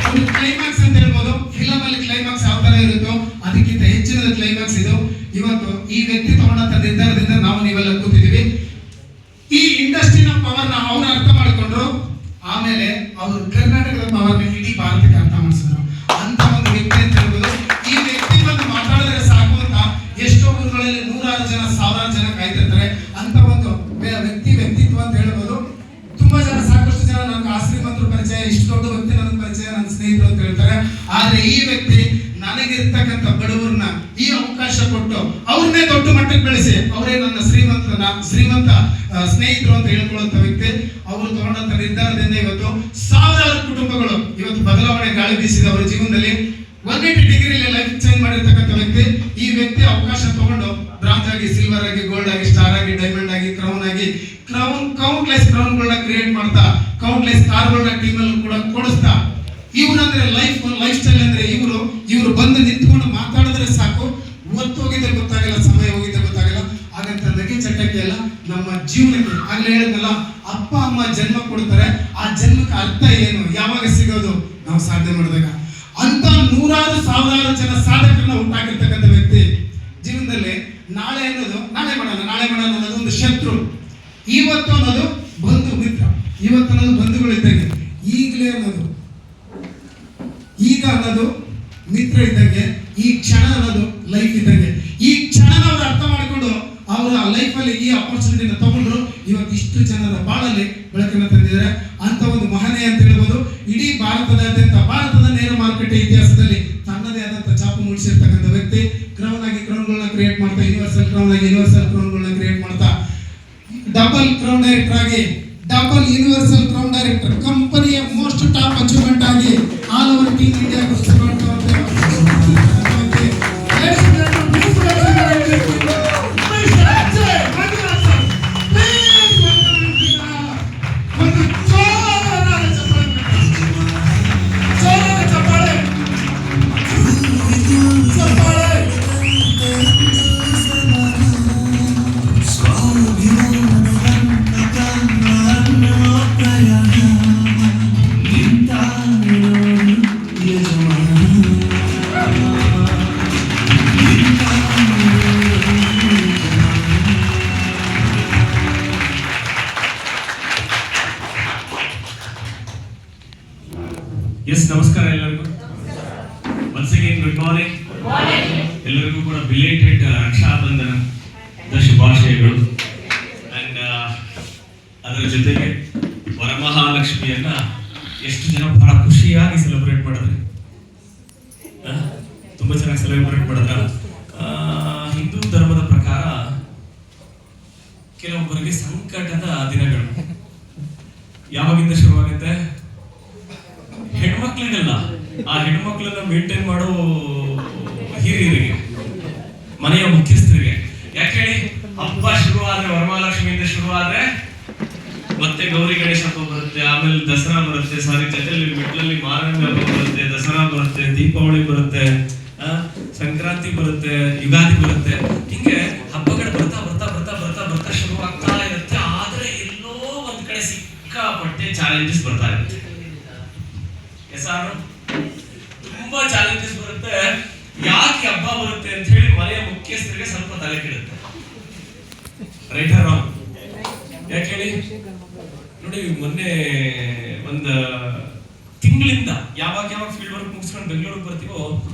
ಒಂದು ಕ್ಲೈಮ್ಯಾಕ್ಸ್ ಅಂತ ಹೇಳ್ಬೋದು. ಫಿಲಮ್ ಅಲ್ಲಿ ಕ್ಲೈಮ್ಯಾಕ್ಸ್ ಯಾವ ತರ ಇರುತ್ತೋ ಅದಕ್ಕಿಂತ ಹೆಚ್ಚಿನ ಕ್ಲೈಮ್ಯಾಕ್ಸ್ ಇದು. ಇವತ್ತು ಈ ವ್ಯಕ್ತಿ ತಗೊಂಡಂತ ನಿರ್ಧಾರದಿಂದ ನಾವು ನೀವೆಲ್ಲ ಕೂತಿದ್ದೀವಿ. ಈ ಇಂಡಸ್ಟ್ರಿನ ಪವರ್ ನ ಅವ್ರು ಅರ್ಥ ಮಾಡ್ಕೊಂಡ್ರು. ಆಮೇಲೆ ಅವರು ಕರ್ನಾಟಕದ ಪವರ್ ನ ಇಡೀ ಭಾರತಕ್ಕೆ ಅರ್ಥ ಮಾಡಿಸಿದ್ರು. ಅಂತ ಒಂದು ವ್ಯಕ್ತಿ ಅಂತ ಹೇಳ್ಬೋದು. ಈ ವ್ಯಕ್ತಿ ಬಂದು ಮಾತಾಡಿದ್ರೆ ಸಾಕು ಅಂತ ಎಷ್ಟೋ ಊರುಗಳಲ್ಲಿ ನೂರಾರು ಜನ, ಸಾವಿರಾರು ಜನ ಕಾಯ್ತಿರ್ತಾರೆ. ಅಂತ ಒಂದು ವ್ಯಕ್ತಿತ್ವ ಅಂತ ಹೇಳ್ಬೋದು. ತುಂಬಾ ಜನ, ಸಾಕಷ್ಟು ಜನ ನನಗೆ ಶ್ರೀಮಂತರು ಪರಿಚಯ, ಇಷ್ಟು ದೊಡ್ಡ ವ್ಯಕ್ತಿ ನನಗೆ ಪರಿಚಯ, ನನ್ನ ಸ್ನೇಹಿತರು ಅಂತ ಹೇಳ್ತಾರೆ. ಆದ್ರೆ ಈ ವ್ಯಕ್ತಿ ನನಗಿರ್ತಕ್ಕಂಥ ಬಡವರನ್ನ ಈ ಅವಕಾಶ ಕೊಟ್ಟು ಅವ್ರನ್ನೇ ದೊಡ್ಡ ಮಟ್ಟಕ್ಕೆ ಬೆಳೆಸಿ ಅವರೇ ನನ್ನ ಶ್ರೀಮಂತ ಸ್ನೇಹಿತರು ಅಂತ ಹೇಳ್ಕೊಳ್ಳುವಂತ ವ್ಯಕ್ತಿ. ಅವರು ತಗೊಂಡಂತ ನಿರ್ಧಾರದಿಂದ ಇವತ್ತು ಸಾವಿರಾರು ಕುಟುಂಬಗಳು ಇವತ್ತು ಬದಲಾವಣೆ ಗಾಳಿ ಬೀಸಿದೆ ಅವರ ಜೀವನದಲ್ಲಿ. 180 ಡಿಗ್ರಿಲಿ ಲೈಫ್ ಚೇಂಜ್ ಮಾಡಿರ್ತಕ್ಕಂಥ ವ್ಯಕ್ತಿ. ಈ ವ್ಯಕ್ತಿ ಅವಕಾಶ ತಗೊಂಡು ಬ್ರಾಂಜ್ ಆಗಿ, ಸಿಲ್ವರ್ ಆಗಿ, ಗೋಲ್ಡ್ ಆಗಿ, ಸ್ಟಾರ್ ಆಗಿ, ಡೈಮಂಡ್ ಆಗಿ, ಕ್ರೌನ್ ಆಗಿ, ಕೌಂಟ್ಲೆಸ್ ಕ್ರೌನ್ಗಳನ್ನ ಕ್ರಿಯೇಟ್ ಮಾಡ್ತಾ, ಕೌಂಟ್ಲೆಸ್ ಕಾರ್ಗಳನ್ನ ಟೀಮ್ ಅಲ್ಲಿ ಕೂಡ ಕೊಡಿಸ್ತಾ, ಇವ್ರಂದ್ರೆ ಲೈಫ್ ಸ್ಟೈಲ್ ಅಂದ್ರೆ ಇವರು ಬಂದು ನಿಂತ್ಕೊಂಡು ಮಾತಾಡಿದ್ರೆ ಸಾಕು, ಹೊತ್ತು ಹೋಗಿದ್ರೆ ಗೊತ್ತಾಗಲ್ಲ, ಸಮಯ ಹೋಗಿದ್ರೆ ಗೊತ್ತಾಗಲ್ಲ. ಹಾಗಂತ ನಗೆ ಚಟಕ್ಕೆ ಎಲ್ಲ ನಮ್ಮ ಜೀವನಕ್ಕೆ, ಆಗ್ಲೇ ಹೇಳಿದ್ನಲ್ಲ, ಅಪ್ಪ ಅಮ್ಮ ಜನ್ಮ ಕೊಡ್ತಾರೆ, ಆ ಜನ್ಮಕ್ಕೆ ಅರ್ಥ ಏನು, ಯಾವಾಗ ಸಿಗೋದು, ನಾವು ಸಾಧನೆ ಮಾಡಿದಾಗ. ಅಂತ ನೂರಾರು ಸಾವಿರಾರು ಜನ ಸಾಧಕರನ್ನ ಹುಟ್ಟಾಕಿರ್ತಕ್ಕಂಥ ವ್ಯಕ್ತಿ ಜೀವನದಲ್ಲಿ ನಾಳೆ ಮಾಡೋಣ ಅನ್ನೋದು ಒಂದು ಶತ್ರು. ಇವತ್ತು ಅನ್ನೋದು ಬಂಧು ಮಿತ್ರ. ಇವತ್ತು ಅನ್ನೋದು ಬಂಧುಗಳಿದ್ದಂಗೆ, ಈಗಲೇ ಅನ್ನೋದು ಈಗ ಅನ್ನೋದು ಮಿತ್ರ ಇದ್ದಂಗೆ, ಈ ಕ್ಷಣ ಅನ್ನೋದು ಲೈಫ್ ಇದ್ದಂಗೆ. ಈ ಕ್ಷಣನ ಅವ್ರು ಅರ್ಥ ಮಾಡಿಕೊಂಡು ಅವರ ಲೈಫಲ್ಲಿ ಈ ಅಪರ್ಚುನಿಟಿನ ತಗೊಂಡ್ರು. ಇವತ್ತು ಇಷ್ಟು ಜನರ ಬಾಳಲ್ಲಿ ಬೆಳಕನ್ನು ತಂದಿದ್ದಾರೆ. ಅಂತ ಒಂದು ಮಹನೀಯ ಅಂತ ಹೇಳ್ಬೋದು. ಇಡೀ ಭಾರತದ ನೇರ ಮಾರುಕಟ್ಟೆ ಇತಿಹಾಸದಲ್ಲಿ ತನ್ನದೇ ಆದಂತ ಛಾಪು ಮೂಡಿಸಿರ್ತಕ್ಕಂಥ ವ್ಯಕ್ತಿ. ಕ್ರೌನ್ಗಳನ್ನ ಕ್ರಿಯೇಟ್ ಮಾಡ್ತಾ, ಯೂನಿವರ್ಸಲ್ ಕ್ರೌನ್ಗಳನ್ನ ಕ್ರಿಯೇಟ್ ಮಾಡ್ತಾ, ಡಬಲ್ ಕ್ರೌನ್ ಡೈರೆಕ್ಟರ್ ಆಗಿ, ಡಬಲ್ ಯೂನಿವರ್ಸಲ್ ಕ್ರೌನ್ ಡೈರೆಕ್ಟರ್, ಕಂಪನಿಯ ಮೋಸ್ಟ್ ಟಾಪ್ ಅಚೀವ್ಮೆಂಟ್ ಆಗಿ ಆಲ್ ಓವರ್ ಟೀಮ್ ಇಂಡಿಯಾ ನಮಸ್ಕಾರ ಎಲ್ಲರಿಗೂ. Once again good morning. ಎಲ್ಲರಿಗೂ ಕೂಡ ಬಿಲೇಟೆಡ್ ರಕ್ಷಾಬಂಧನದ ಶುಭಾಶಯಗಳು. ಅಂಡ್ ಅದರ ಜೊತೆಗೆ ವರಮಹಾಲಕ್ಷ್ಮಿಯನ್ನ ಎಷ್ಟು ಜನ ಬಹಳ ಖುಷಿಯಾಗಿ ಸೆಲೆಬ್ರೇಟ್ ಮಾಡಿದ್ರೆ, ತುಂಬಾ ಚೆನ್ನಾಗಿ ಸೆಲೆಬ್ರೇಟ್ ಮಾಡಿದ್ರ. ಹಿಂದೂ ಧರ್ಮದ ಪ್ರಕಾರ ಕೆಲವೊಬ್ಬರಿಗೆ ಸಂಕಟದ ದಿನಗಳು ಯಾವಾಗಿಂದ ಶುರುವಾಗುತ್ತೆ? ಹೆಣ್ಮಕ್ಳಿಗೆಲ್ಲ, ಆ ಹೆಣ್ಮಕ್ಳನ್ನ ಮೇಂಟೈನ್ ಮಾಡೋ ಹಿರಿಯರಿಗೆ, ಮನೆಯ ಮುಖ್ಯಸ್ಥರಿಗೆ. ಯಾಕೆ ಹೇಳಿ, ಹಬ್ಬ ಶುರುವಾದ್ರೆ, ವರಮಹಾಲಕ್ಷ್ಮಿಯಿಂದ ಶುರುವಾದ್ರೆ ಮತ್ತೆ ಗೌರಿ ಗಣೇಶ ಹಬ್ಬ ಬರುತ್ತೆ, ಆಮೇಲೆ ದಸರಾ ಬರುತ್ತೆ, ಜೊತೆಲಿ ಮಿಡ್ಲಲ್ಲಿ ಮಾರಂಗ ಹಬ್ಬ ಬರುತ್ತೆ, ದಸರಾ ಬರುತ್ತೆ, ದೀಪಾವಳಿ ಬರುತ್ತೆ, ಸಂಕ್ರಾಂತಿ ಬರುತ್ತೆ, ಯುಗಾದಿ ಬರುತ್ತೆ. ಹಿಂಗೆ ಹಬ್ಬಗಳು ಬರ್ತಾ ಬರ್ತಾ ಬರ್ತಾ ಬರ್ತಾ ಬರ್ತಾ ಶುರುವಾಗ್ತಾ ಇರುತ್ತೆ. ಆದ್ರೆ ಎಲ್ಲೋ ಒಂದ್ ಕಡೆ ಸಿಕ್ಕಾಪಟ್ಟೆ ಚಾಲೆಂಜಸ್ ಬರ್ತಾ ಇರುತ್ತೆ. ತುಂಬಾ ಚಾಲೆಂಜಸ್ ಬರುತ್ತೆ. ಯಾಕೆ ಹಬ್ಬ ಬರುತ್ತೆ ಅಂತ ಹೇಳಿ ಮನೆಯ ಮುಖ್ಯಸ್ಥರಿಗೆ ಸ್ವಲ್ಪ ತಲೆ ಕೆಡುತ್ತೆ. Right R wrong? ಯಾಕೆ ಹೇಳಿ ನೋಡಿ, ಮೊನ್ನೆ ಒಂದು ತಿಂಗಳಿಂದ ಯಾವಾಗ ಫೀಲ್ಡ್ ವರ್ಕ್ ಮುಗಿಸ್ಕೊಂಡು ಬೆಂಗಳೂರಿಗೆ ಬರ್ತೀವೋ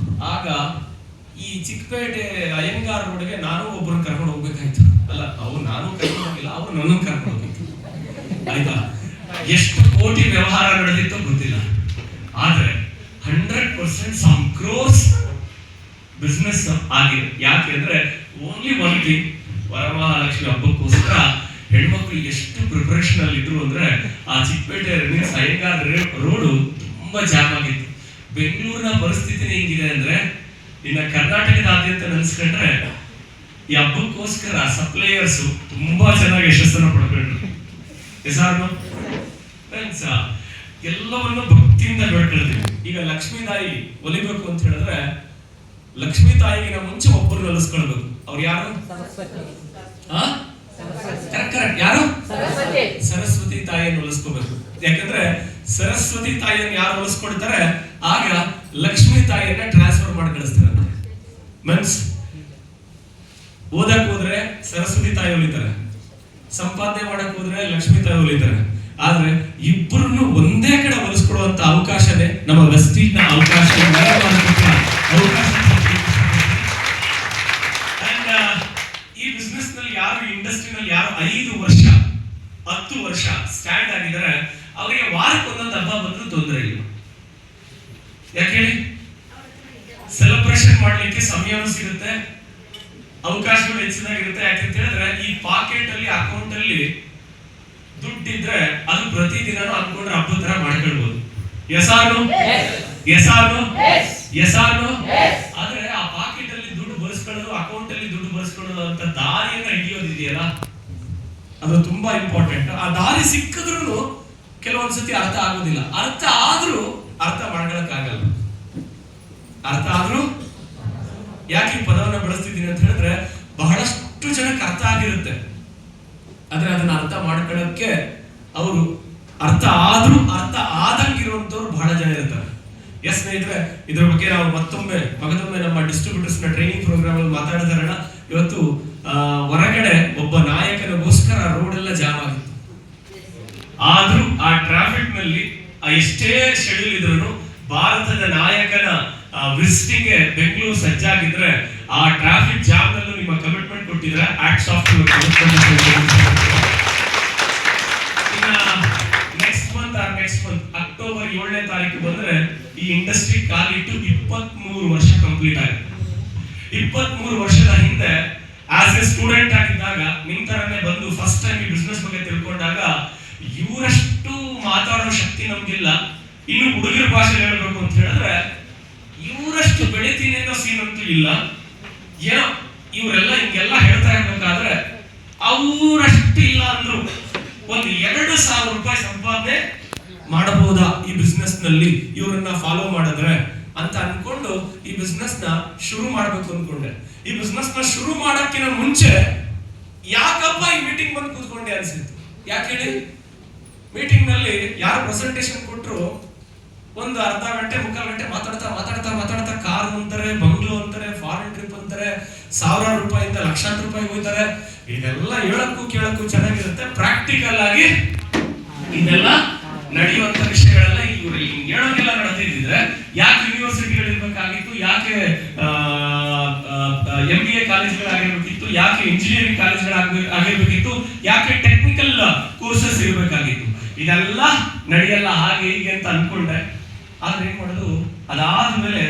ಆಗ ಈ ಚಿಕ್ಕಪೇಟೆ ಅಯ್ಯಂಗಾರ್ ರೋಡ್ಗೆ ನಾನು ಒಬ್ಬರನ್ನ ಕರ್ಕೊಂಡು ಹೋಗ್ಬೇಕಾಯ್ತು. ಅಲ್ಲ, ನಾನು ಕರ್ಕೊಂಡು ಹೋಗಿಲ್ಲ, ಅವ್ರು ನನ್ನನ್ನು ಕರ್ಕೊಂಡು ಹೋಗಿತ್ತು. ಆಯ್ತಾ? ಎಷ್ಟು ಕೋಟಿ ವ್ಯವಹಾರ ನಡೆದಿತ್ತು ಗೊತ್ತಿಲ್ಲ. ಆದ್ರೆ 100% ಸಮ್ ಕ್ರೋರ್ಸ್ ಬಿಸ್ನೆಸ್ ಆಗಿದೆ. ಯಾಕೆ ಅಂದ್ರೆ ಓನ್ಲಿ ಒನ್ ಥಿಂಗ್, ವರಮಹಾಲಕ್ಷ್ಮಿ ಹಬ್ಬಕ್ಕೋಸ್ಕರ ಹೆಣ್ಮಕ್ಳು ಎಷ್ಟು ಪ್ರಿಪರೇಷನ್ ಅಲ್ಲಿ ಇದ್ರು ಅಂದ್ರೆ ಆ ಚಿಕ್ಕಪೇಟೆ ಅಯ್ಯಂಗಾರ್ ರೋಡು ತುಂಬಾ ಜಾಮ್ ಆಗಿತ್ತು. ಬೆಂಗಳೂರಿನ ಪರಿಸ್ಥಿತಿ ಹೆಂಗಿದೆ ಅಂದ್ರೆ, ಇನ್ನ ಕರ್ನಾಟಕದಾದ್ಯಂತ ನೆನೆಸ್ಕೊಂಡ್ರೆ ಈ ಹಬ್ಬಕ್ಕೋಸ್ಕರ ಸಪ್ಲೈಯರ್ಸ್ ತುಂಬಾ ಚೆನ್ನಾಗಿ ಯಶಸ್ಸನ್ನು ಪಡ್ಕೊಂಡ್ರು. ಎಲ್ಲವನ್ನು ಭಕ್ತಿಯಿಂದ ಬೇಡ್ಕೊಳ್ತೀವಿ. ಈಗ ಲಕ್ಷ್ಮೀ ತಾಯಿ ಒಲಿಬೇಕು ಅಂತ ಹೇಳಿದ್ರೆ, ಲಕ್ಷ್ಮೀ ತಾಯಿಗಿನ ಮುಂಚೆ ಒಬ್ಬರು ಒಲಿಸ್ಕೊಳ್ಬೇಕು. ಅವ್ರು ಯಾರು? ಯಾರು? ಸರಸ್ವತಿ ತಾಯಿಯನ್ನು ಒಲಿಸ್ಕೋಬೇಕು. ಯಾಕಂದ್ರೆ ಸರಸ್ವತಿ ತಾಯಿಯನ್ನು ಯಾರು ಉಳಿಸ್ಕೊಡ್ತಾರೆ ಆಗ ಲಕ್ಷ್ಮೀ ತಾಯಿಯನ್ನ ಟ್ರಾನ್ಸ್ಫರ್ ಮಾಡಿ ಕಳಿಸ್ತಾರೆ. ಮೀನ್ಸ್ ಓದಕ್ ಹೋದ್ರೆ ಸರಸ್ವತಿ ತಾಯಿ ಉಳಿತಾರೆ, ಸಂಪಾದನೆ ಮಾಡಕ್ ಹೋದ್ರೆ ಲಕ್ಷ್ಮೀ ತಾಯಿ ಉಳಿತಾರೆ. ಆದ್ರೆ ಇಬ್ಬರನ್ನು ಒಂದೇ ಕಡೆ ಒಲಿಸ್ಕೊಡುವಂತ ಅವಕಾಶನೇ ನಮ್ಮ ವೆಸ್ಟೀಜ್ನ ಅವಕಾಶ. ಈ ಬಿಸ್ನೆಸ್ ನಲ್ಲಿ ಯಾರು ಇಂಡಸ್ಟ್ರಿನಲ್ಲಿ ಯಾರು 5 ವರ್ಷ 10 ವರ್ಷ ಸ್ಟ್ಯಾಂಡ್ ಆಗಿದ್ದಾರೆ ಅವರಿಗೆ ವಾರಕ್ಕೆ ಒಂದೊಂದು ಹಬ್ಬ ಬಂದ್ರೂ ತೊಂದರೆ ಇಲ್ಲ. ಯಾಕೆ ಹೇಳಿ? ಸೆಲೆಬ್ರೇಷನ್ ಮಾಡ್ಲಿಕ್ಕೆ ಸಮಯನೂ ಸಿಗುತ್ತೆ, ಅವಕಾಶಗಳು ಹೆಚ್ಚಿನಾಗಿರುತ್ತೆ. ಯಾಕಂತ ಹೇಳಿದ್ರೆ ಈ ಪಾಕೆಟ್ ಅಲ್ಲಿ ಅಕೌಂಟ್ ಅಲ್ಲಿ ದುಡ್ಡಿದ್ರೆ ಅದು ಪ್ರತಿದಿನನೂ ಅನ್ಕೊಂಡ್ರೆ ಹಬ್ಬದ ತರ ಮಾಡ್ಕೊಳ್ಬಹುದು. ಎಸಾನು ಆದ್ರೆ ಆ ಪಾಕೆಟ್ ಅಲ್ಲಿ ದುಡ್ಡು ಬರ್ಸ್ಕೊಳ್ಳೋದು, ಅಕೌಂಟ್ ಅಲ್ಲಿ ದುಡ್ಡು ಬರ್ಸ್ಕೊಳ್ಳೋದು ಅಂತ ದಾರಿಯನ್ನ ಹಿಡಿಯೋದಿದೆಯಲ್ಲ, ಅದು ತುಂಬಾ ಇಂಪಾರ್ಟೆಂಟ್. ಆ ದಾರಿ ಸಿಕ್ಕಿದ್ರು ಕೆಲವೊಂದ್ಸತಿ ಅರ್ಥ ಆಗೋದಿಲ್ಲ, ಅರ್ಥ ಆದ್ರೂ ಅರ್ಥ ಮಾಡ್ಕೊಳಕ್ಕಾಗಲ್ಲ. ಅರ್ಥ ಆದ್ರೂ ಯಾಕೆ ಈ ಪದವನ್ನ ಬಳಸ್ತಿದ್ದೀನಿ ಅಂತ ಹೇಳಿದ್ರೆ ಬಹಳಷ್ಟು ಜನಕ್ಕೆ ಅರ್ಥ ಆಗಿರುತ್ತೆ, ಆದ್ರೆ ಅದನ್ನ ಅರ್ಥ ಮಾಡ್ಕೊಳ್ಳಕ್ಕೆ ಅವರು ಅರ್ಥ ಆದ್ರೂ ಅರ್ಥ ಆದಂಗಿರುವಂತವ್ರು ಬಹಳ ಜನ ಇರ್ತಾರೆ. ಎಸ್ ಸ್ನೇಹಿತರೆ, ಇದ್ರ ಬಗ್ಗೆ ನಾವು ಮಗದೊಮ್ಮೆ ನಮ್ಮ ಡಿಸ್ಟ್ರಿಬ್ಯೂಟರ್ಸ್ ನ ಟ್ರೈನಿಂಗ್ ಪ್ರೋಗ್ರಾಮ್ ಅಲ್ಲಿ ಮಾತಾಡ್ತಾರಣ. ಇವತ್ತು ಹೊರಗಡೆ ಒಬ್ಬ ನಾಯಕನಿಗೋಸ್ಕರ ರೋಡ್ ಎಲ್ಲ ಜಾಮ್ ಆಗಿತ್ತು, ಆದ್ರೂ ಆ ಟ್ರಾಫಿಕ್ ನಲ್ಲಿ ಎಷ್ಟೇ ಶೆಡ್ಯೂಲ್ ಇದ್ರು ಭಾರತದ ನಾಯಕನ ವಿಸಿಟಿಂಗ್ ಬೆಂಗಳೂರು ಸಜ್ಜಾಗಿದ್ರೆ ಆ ಟ್ರಾಫಿಕ್ ಜಾಮ್ ನಲ್ಲೂ ನಿಮ್ಮ ಕಮಿಟ್ಮೆಂಟ್ ಕೊಟ್ಟಿದ್ರೆ acts of next month October 7ನೇ ತಾರೀಕು ಬಂದ್ರೆ ಈ ಇಂಡಸ್ಟ್ರಿ ಕಾಲಿಟ್ಟು 23 ವರ್ಷ ಕಂಪ್ಲೀಟ್ ಆಗಿದೆ. 23 ವರ್ಷದ ಹಿಂದೆ ಆಸ್ ಎ ಸ್ಟೂಡೆಂಟ್ ಆಗಿದ್ದಾಗ ನಿಮ್ ತರನೇ ಬಂದು ಫಸ್ಟ್ ಟೈಮ್ ಈ ಬಿಸ್ನೆಸ್ ಬಗ್ಗೆ ತಿಳ್ಕೊಂಡಾಗ ಇವರಷ್ಟು ಮಾತಾಡೋ ಶಕ್ತಿ ನಮ್ಗಿಲ್ಲ. ಇನ್ನು ಹುಡುಗರ ಭಾಷೆ ಹೇಳ್ಬೇಕು ಅಂತ ಹೇಳಿದ್ರೆ ಇವರಷ್ಟು ಬೆಳಿತೀನಿ ಅನ್ನೋ ಸೀನ್ ಅಂತೂ ಇಲ್ಲ. ಏನೋ ಇವರೆಲ್ಲ ಹಿಂಗೆಲ್ಲ ಹೇಳ್ತಾ ಇರ್ಬೇಕಾದ್ರೆ ಅವರಷ್ಟು ಇಲ್ಲ ಅಂದ್ರು ಒಂದು 2,000 ರೂಪಾಯಿ ಸಂಪಾದನೆ ಮಾಡಬಹುದಾ ಈ ಬಿಸ್ನೆಸ್ ನಲ್ಲಿ ಇವರನ್ನ ಫಾಲೋ ಮಾಡಿದ್ರೆ ಅಂತ ಅನ್ಕೊಂಡು ಈ ಬಿಸ್ನೆಸ್ ನ ಶುರು ಮಾಡ್ಬೇಕು ಅನ್ಕೊಂಡೆ. ಈ ಬಿಸ್ನೆಸ್ ನ ಶುರು ಮಾಡಕ್ಕಿಂತ ಮುಂಚೆ ಯಾಕಪ್ಪ ಈ ಮೀಟಿಂಗ್ ಬಂದು ಕೂತ್ಕೊಂಡೆ ಅನ್ಸಿತ್ತು. ಯಾಕೆ ಹೇಳಿ? ಮೀಟಿಂಗ್ ನಲ್ಲಿ ಯಾರು ಪ್ರೆಸೆಂಟೇಶನ್ ಕೊಟ್ರು ಒಂದು ಅರ್ಧ ಗಂಟೆ 3/4 ಗಂಟೆ ಮಾತಾಡ್ತಾ ಕಾರ್ ಅಂತಾರೆ, ಬಂಗ್ಲೋ ಅಂತಾರೆ, ಫಾರಿನ್ ಟ್ರಿಪ್ ಅಂತಾರೆ, 1,000 ರೂಪಾಯಿಂದ ಲಕ್ಷಾಂತರ ರೂಪಾಯಿ ಹೋಗ್ತಾರೆ. ಇದೆಲ್ಲ ಹೇಳಕ್ಕೂ ಕೇಳಕ್ಕೂ ಚೆನ್ನಾಗಿರುತ್ತೆ. ಪ್ರಾಕ್ಟಿಕಲ್ ಆಗಿ ಇದೆಲ್ಲ ನಡೆಯುವಂತ ವಿಷಯಗಳೆಲ್ಲ ಇವ್ರು ಹೇಳೋಂಗೆಲ್ಲ ನಡೆದಿದ್ರೆ ಯಾಕೆ ಯೂನಿವರ್ಸಿಟಿಗಳು ಇರ್ಬೇಕಾಗಿತ್ತು, ಯಾಕೆ MBA ಕಾಲೇಜ್ಗಳಾಗಿರ್ಬೇಕಿತ್ತು, ಯಾಕೆ ಇಂಜಿನಿಯರಿಂಗ್ ಕಾಲೇಜ್ಗಳಾಗಿರ್ಬೇಕಿತ್ತು, ಯಾಕೆ ಟೆಕ್ನಿಕಲ್ ಕೋರ್ಸಸ್ ಇರಬೇಕಾಗಿತ್ತು. ಇದೆಲ್ಲ ನಡೆಯಲ್ಲ ಹಾಗೆ ಹೀಗೆ ಅಂತ ಅನ್ಕೊಂಡೆ. ಆದ್ರೆ ಏನ್ ಮಾಡೋದು, ಅದಾದ್ಮೇಲೆ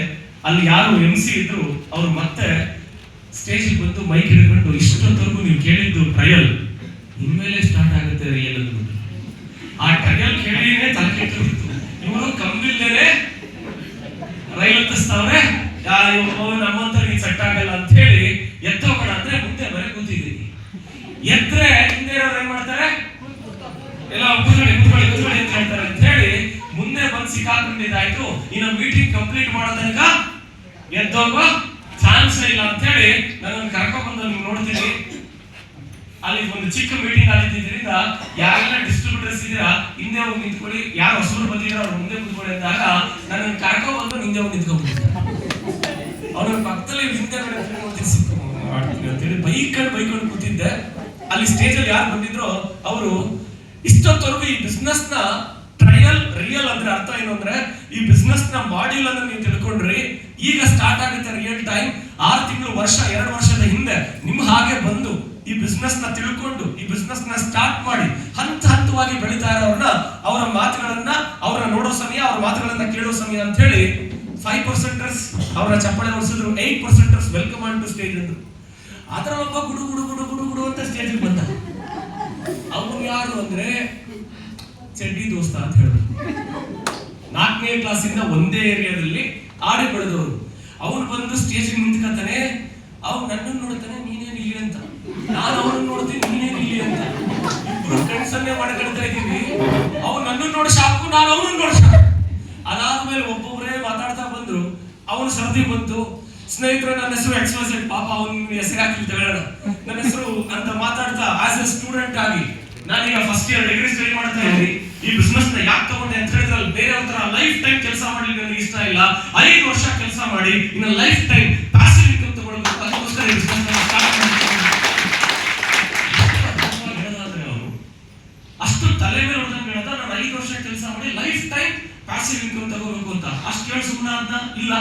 ಅಲ್ಲಿ ಯಾರು MC ಇದ್ರು ಅವ್ರು ಮತ್ತೆ ಸ್ಟೇಜ್ ಬಂದು ಮೈಕ್ ಹಿಡ್ಕೊಂಡು ಇಷ್ಟೊತ್ತವರೆಗೂ ನೀವು ಕೇಳಿದ್ದು ಟ್ರಯಲ್, ಇನ್ಮೇಲೆ ಸ್ಟಾರ್ಟ್ ಆಗುತ್ತೆ ರಿಯಲ್ ಅಂದ್ಬಿಟ್ಟು ಆ ಟ್ರಯಲ್ ಕೇಳಿನೇ ತಲೆ ಕೆಟ್ಟಿತ್ತು. ಇವರು ಕಂಬಿಲ್ದೇನೆ ರೈಲ್ ಹತ್ತಿಸ್ತಾವ್ರೆ, ನಮ್ಮಂತ ನೀನ್ ಸೆಟ್ ಆಗಲ್ಲ ಅಂತ ಹೇಳಿ ಎತ್ತೋಗೋಣ ಅಂದ್ರೆ ಮುಂದೆ ಬರೀ ಕೂತಿದ್ದೀನಿ. ಎದ್ರೆ ಹಿಂದೆ ಏನ್ ಮಾಡ್ತಾರೆ, ಎಲ್ಲ ಕೂತ್ಕೊಳ್ಳಿ ಅಂತ ಹೇಳ್ತಾರೆ ಅಂತ ಹೇಳಿ ಮುಂದೆ ಬಂದು ಸಿಕ್ಕಾಕೊಂಡಿದ್ದಾಯ್ತು. ಇನ್ನು ಮೀಟಿಂಗ್ ಕಂಪ್ಲೀಟ್ ಮಾಡೋ ತನಕ ಎದ್ದೋಗೋ ಚಾನ್ಸ್ ಇಲ್ಲ ಅಂತ ಹೇಳಿ ನಾನು ಕರ್ಕೊಂಡ್ ಬಂದು ನೀವು ನೋಡ್ತೀನಿ. ಅಲ್ಲಿ ಒಂದು ಚಿಕ್ಕ ಮೀಟಿಂಗ್ ಆಗಿದ್ದರಿಂದ ಯಾರೆಲ್ಲ ಡಿಸ್ಟ್ರಿಬ್ಯೂಟರ್ಸ್ ಇದ್ದೀರಾ ಹಿಂದೆ ಹೋಗಿ ನಿಂತ್ಕೊಳ್ಳಿ, ಯಾರು ಹೊಸರು ಬಂದಿದ್ದೀರಾ ಅವ್ರು ಮುಂದೆ ಕೂತ್ಕೊಳ್ಳಿ ಅಂದಾಗ ನಾನು ಕರ್ಕೊಂಡ್ ಬಂದು ಹಿಂದೆ ಹೋಗಿ ನಿಂತ್ಕೊಂಡ್ಬಿಟ್ಟಿದ್ದೆ. ಅವ್ರ ಪಕ್ಕದಲ್ಲಿ ಹಿಂದೆ ಅಂತೇಳಿ ಬೈಕೊಂಡು ಕೂತಿದ್ದೆ. ಅಲ್ಲಿ ಸ್ಟೇಜ್ ಅಲ್ಲಿ ಯಾರು ಬಂದಿದ್ರು ಅವರು ಇಷ್ಟೊತ್ತವರೆಗೂ ಈ ಬಿಸ್ನೆಸ್ ನ ಟ್ರಯಲ್ ರಿಯಲ್ ಅಂದ್ರೆ ಅರ್ಥ ಏನು ಅಂದ್ರೆ ಈ ಬಿಸ್ನೆಸ್ ನ ಮಾಡ್ಯೂಲ್ ಅನ್ನು ನೀವು ತಿಳ್ಕೊಂಡ್ರಿ. ಈಗ ಸ್ಟಾರ್ಟ್ ಆಗುತ್ತೆ ರಿಯಲ್ ಟೈಮ್. 6 ತಿಂಗಳು ವರ್ಷ 2 ವರ್ಷದ ಹಿಂದೆ ನಿಮ್ ಹಾಗೆ ಬಂದು ಈ ಬಿಸ್ನೆಸ್ ನ ತಿಳ್ಕೊಂಡು ಈ ಬಿಸ್ನೆಸ್ ನ ಸ್ಟಾರ್ಟ್ ಮಾಡಿ ಹಂತವಾಗಿ ಬೆಳೀತಾ ಇರೋರ್ನ ಅವರ ಮಾತುಗಳನ್ನ ಅವ್ರನ್ನ ನೋಡೋ ಸಮಯ, ಅವ್ರ ಮಾತುಗಳನ್ನ ಕೇಳೋ ಸಮಯ ಅಂತ ಹೇಳಿ 5% ಅವರ ಚಪ್ಪಾಳೆ ಹೊಡಿಸಿದ್ರು, 8% ವೆಲ್ಕಮ್ ಆನ್ ಟು ಸ್ಟೇಜ್ ಅಂದ್ರು. ಆತರ ಒಬ್ಬ ಗುಡು ಗುಡು ಗುಡು ಗುಡು ಗುಡು ಅಂತ ಸ್ಟೇಜ್ ಬಂದ. ಅವ್ರು ಯಾರು ಅಂದ್ರೆ ಚಡ್ಡಿ ದೋಸ್ತ ಅಂತ ಹೇಳಿದ್ರು. 4ನೇ ಕ್ಲಾಸಿಂದ ಒಂದೇ ಏರಿಯಾದಲ್ಲಿ ಆಡಿ ಬೆಳೆದವರು. ಅವ್ನು ಬಂದು ಸ್ಟೇಜ್ ನಿಂತ್ಕೊತಾನೆ, ಅವ್ನು ನನ್ನನ್ನು ನೋಡ್ತಾನೆ, ನೀನೇನು ಇಲ್ಲಿ ಅಂತ, ನಾನು ಅವನನ್ನು ನೋಡ್ತೀನಿ, ನೀನೇನು ಇಲ್ಲಿ ಅಂತ. ಇಬ್ರು ಫ್ರೆಂಡ್ಸನ್ನೇ ಮಾಡ್ಕೊಳ್ತಾ ಇದ್ದೀವಿ. ಅವ್ನು ನನ್ನನ್ನು ನೋಡಿ ಶಾಕು, ನಾನು ಅವನನ್ನು ನೋಡಿ ಶಾಕು. ಅದಾದ್ಮೇಲೆ ಒಬ್ಬೊಬ್ಬರೇ ಮಾತಾಡ್ತಾ ಬಂದ್ರು. ಅವನು ಸರ್ದಿ ಬಂತು. ಸ್ನೇಹಿತರು, ನನ್ನ ಹೆಸರು XYZ, ಪಾಪ ಅವನ ಹೆಸರು ಹಾಕಿ ತಗೊಳ್ಳೋಣ, ನನ್ನ ಹೆಸರು ಅಂತ ಮಾತಾಡ್ತಾ ಆಸ್ ಎ ಸ್ಟೂಡೆಂಟ್ ಆಗಿ ನಾನೀಗ ಫಸ್ಟ್ ಇಯರ್ ಡಿಗ್ರಿ ಸ್ಟಡಿ ಮಾಡ್ತಾ ಇದ್ದೀನಿ. ಈ ಬಿಸ್ನೆಸ್ ನ ಯಾಕೆ ತಗೊಂಡೆ ಅಂತ ಹೇಳಿದ್ರೆ ಅಲ್ಲಿ ಬೇರೆಯವ್ರ ತರ ಲೈಫ್ ಟೈಮ್ ಕೆಲಸ ಮಾಡ್ಲಿಕ್ಕೆ ನನಗೆ ಇಷ್ಟ ಇಲ್ಲ. 5 ವರ್ಷ ಕೆಲಸ ಮಾಡಿ ಇನ್ನು ಲೈಫ್ ಟೈಮ್ ಪ್ಯಾಸಿವ್ ಇನ್ಕಮ್ ತಗೊಳ್ಬೇಕು, ಅದಕ್ಕೋಸ್ಕರ ಈ ಬಿಸ್ನೆಸ್ ನ ಸ್ಟಾರ್ಟ್ ಮಾಡಿದ್ದೀನಿ. ಅಷ್ಟು ತಲೆ ಮೇಲೆ ಹೊಡೆದಂಗೆ ಹೇಳ್ದ, ನಾನು 5 ವರ್ಷ ಕೆಲಸ ಮಾಡಿ ಲೈಫ್ ಟೈಮ್ ಪ್ಯಾಸಿವ್ ಇನ್ಕಮ್ ತಗೋಬೇಕು ಅಂತ. ಅಷ್ಟು ಕೇಳಿ ಸುಮ್ಮನೆ ಅದ್ನ ಇಲ್ಲ.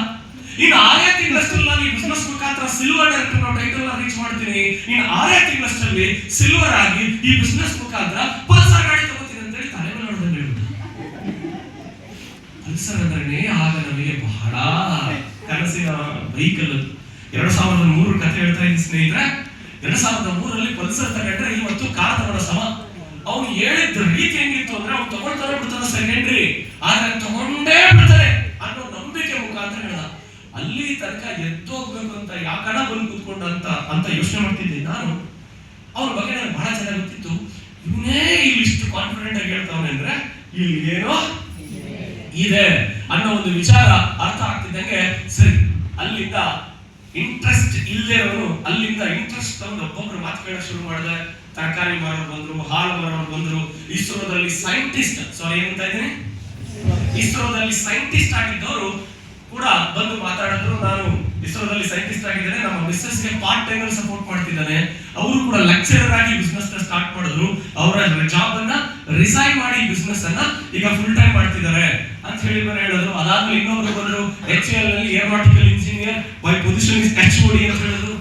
ಇನ್ನು 6 ತಿಂಗಳಷ್ಟಲ್ಲಿ ನಾನು ಈ ಬಿಸ್ನೆಸ್ ಮುಖಾಂತರ ಸಿಲ್ವರ್ ಡೈರೆಕ್ಟರ್ ಟೈಟಲ್ ನ ರೀಚ್ ಮಾಡ್ತೀನಿ. ಇನ್ನು 6 ತಿಂಗಳಷ್ಟಲ್ಲಿ ಸಿಲ್ವರ್ ಆಗಿ ಈ ಬಿಸ್ನೆಸ್ ಮುಖಾಂತರ ಪಲ್ಸರ್ ಗಾಡಿ ತಗೋತೀನಿ ಅಂತ ಹೇಳಿ ತಲೆ ಮೇಲೆ ಹೊಡೆದಂಗೆ ಹೇಳ್ದ. ಪಲ್ಸರ್ ಅಂದ್ರೆ ಆಗ ನಮಗೆ ಬಹಳ ಕನಸಿನ ವೆಹಿಕಲ್. 2003 ಕಥೆ ಹೇಳ್ತಾ ಇದ್ದೀನಿ ಸ್ನೇಹಿತರೆ. 2003 ಪಲ್ಸರ್ ತಗೊಂಡ್ರೆ ಇವತ್ತು ಕಾರ್ ತಗೊಳ್ಳೋ ಸಮ. ಅವ್ನು ಹೇಳಿದ ರೀತಿ ಹೆಂಗಿತ್ತು ಅಂದ್ರೆ ಅವ್ನು ತಗೊಳ್ತಾನೆ ಬಿಡ್ತಾನೆ ಸೆಕೆಂಡ್ರಿ, ಆದ್ರೆ ತಗೊಂಡೇ ಬಿಡ್ತಾರೆ ಅನ್ನೋ ನಂಬಿಕೆ ಮುಖಾಂತರ ಹೇಳ್ದ. ಅಲ್ಲಿ ತನಕ ಎದ್ದೋಗ್ಬೇಕು ಅಂತ ಯಾಕಣ ಬಂದು ಕೂತ್ಕೊಂಡ ಅಂತ ಯೋಚನೆ ಮಾಡ್ತಿದ್ದೆ ನಾನು. ಅವ್ರ ಬಗ್ಗೆ ನನಗೆ ಬಹಳ ಚೆನ್ನಾಗಿ ಗೊತ್ತಿತ್ತು. ಇವನೇ ಇಲ್ಲಿ ಇಷ್ಟು ಕಾನ್ಫಿಡೆಂಟ್ ಆಗಿ ಹೇಳ್ತಾವನೆ ಅಂದ್ರೆ ಇಲ್ಲಿ ಏನೋ ಇದೆ ಅನ್ನೋ ಒಂದು ವಿಚಾರ ಅರ್ಥ ಆಗ್ತಿದ್ದಂಗೆ ಸರಿ, ಅಲ್ಲಿಂದ ಇಂಟ್ರೆಸ್ಟ್ ಇಲ್ಲದೆ ಇರೋನು ಅಲ್ಲಿಂದ ಇಂಟ್ರೆಸ್ಟ್ ತಗೊಂಡು ಒಬ್ಬೊಬ್ರು ಮಾತು ಕೇಳಕ್ ಶುರು ಮಾಡಿದೆ. ತರಕಾರಿ ಮಾರೋರು ಬಂದ್ರು, ಹಾಲು ಮಾರೋರು ಬಂದ್ರು, ಇಸ್ರೋದಲ್ಲಿ ಸೈಂಟಿಸ್ಟ್ ಇಸ್ರೋದಲ್ಲಿ ಸೈಂಟಿಸ್ಟ್ ಆಗಿದ್ದವರು ಕೂಡ ಬಂದು ಮಾತಾಡಿದ್ರು. ನಾನು ಇಸ್ರೋದಲ್ಲಿ ಸೈಂಟಿಸ್ಟ್ ಆಗಿದ್ದೇನೆ, ನಮ್ಮ ಬಿಸ್ನೆಸ್ ಗೆ ಪಾರ್ಟ್ ಟೈಮ್ ಅಲ್ಲಿ ಸಪೋರ್ಟ್ ಮಾಡ್ತಿದ್ದಾನೆ. ಅವರು ಕೂಡ ಲೆಕ್ಚರರ್ ಆಗಿ ಬಿಸ್ನೆಸ್ ನ ಸ್ಟಾರ್ಟ್ ಮಾಡಿದ್ರು. ಅವರ ಜಾಬ್ ಅನ್ನ ರಿಸೈನ್ ಮಾಡಿ ಬಿಸ್ನೆಸ್ ಅನ್ನ ಈಗ ಫುಲ್ ಟೈಮ್ ಮಾಡ್ತಿದ್ದಾರೆ ಅಂತ ಹೇಳಿದ್ರು. ಅದಾದ್ಮೇಲೆ ಇನ್ನೊಬ್ರು ಬಂದ್ರು, HAL ನಲ್ಲಿ aeronautical engineer by position is HOD ಅಂತ ಹೇಳಿದ್ರು.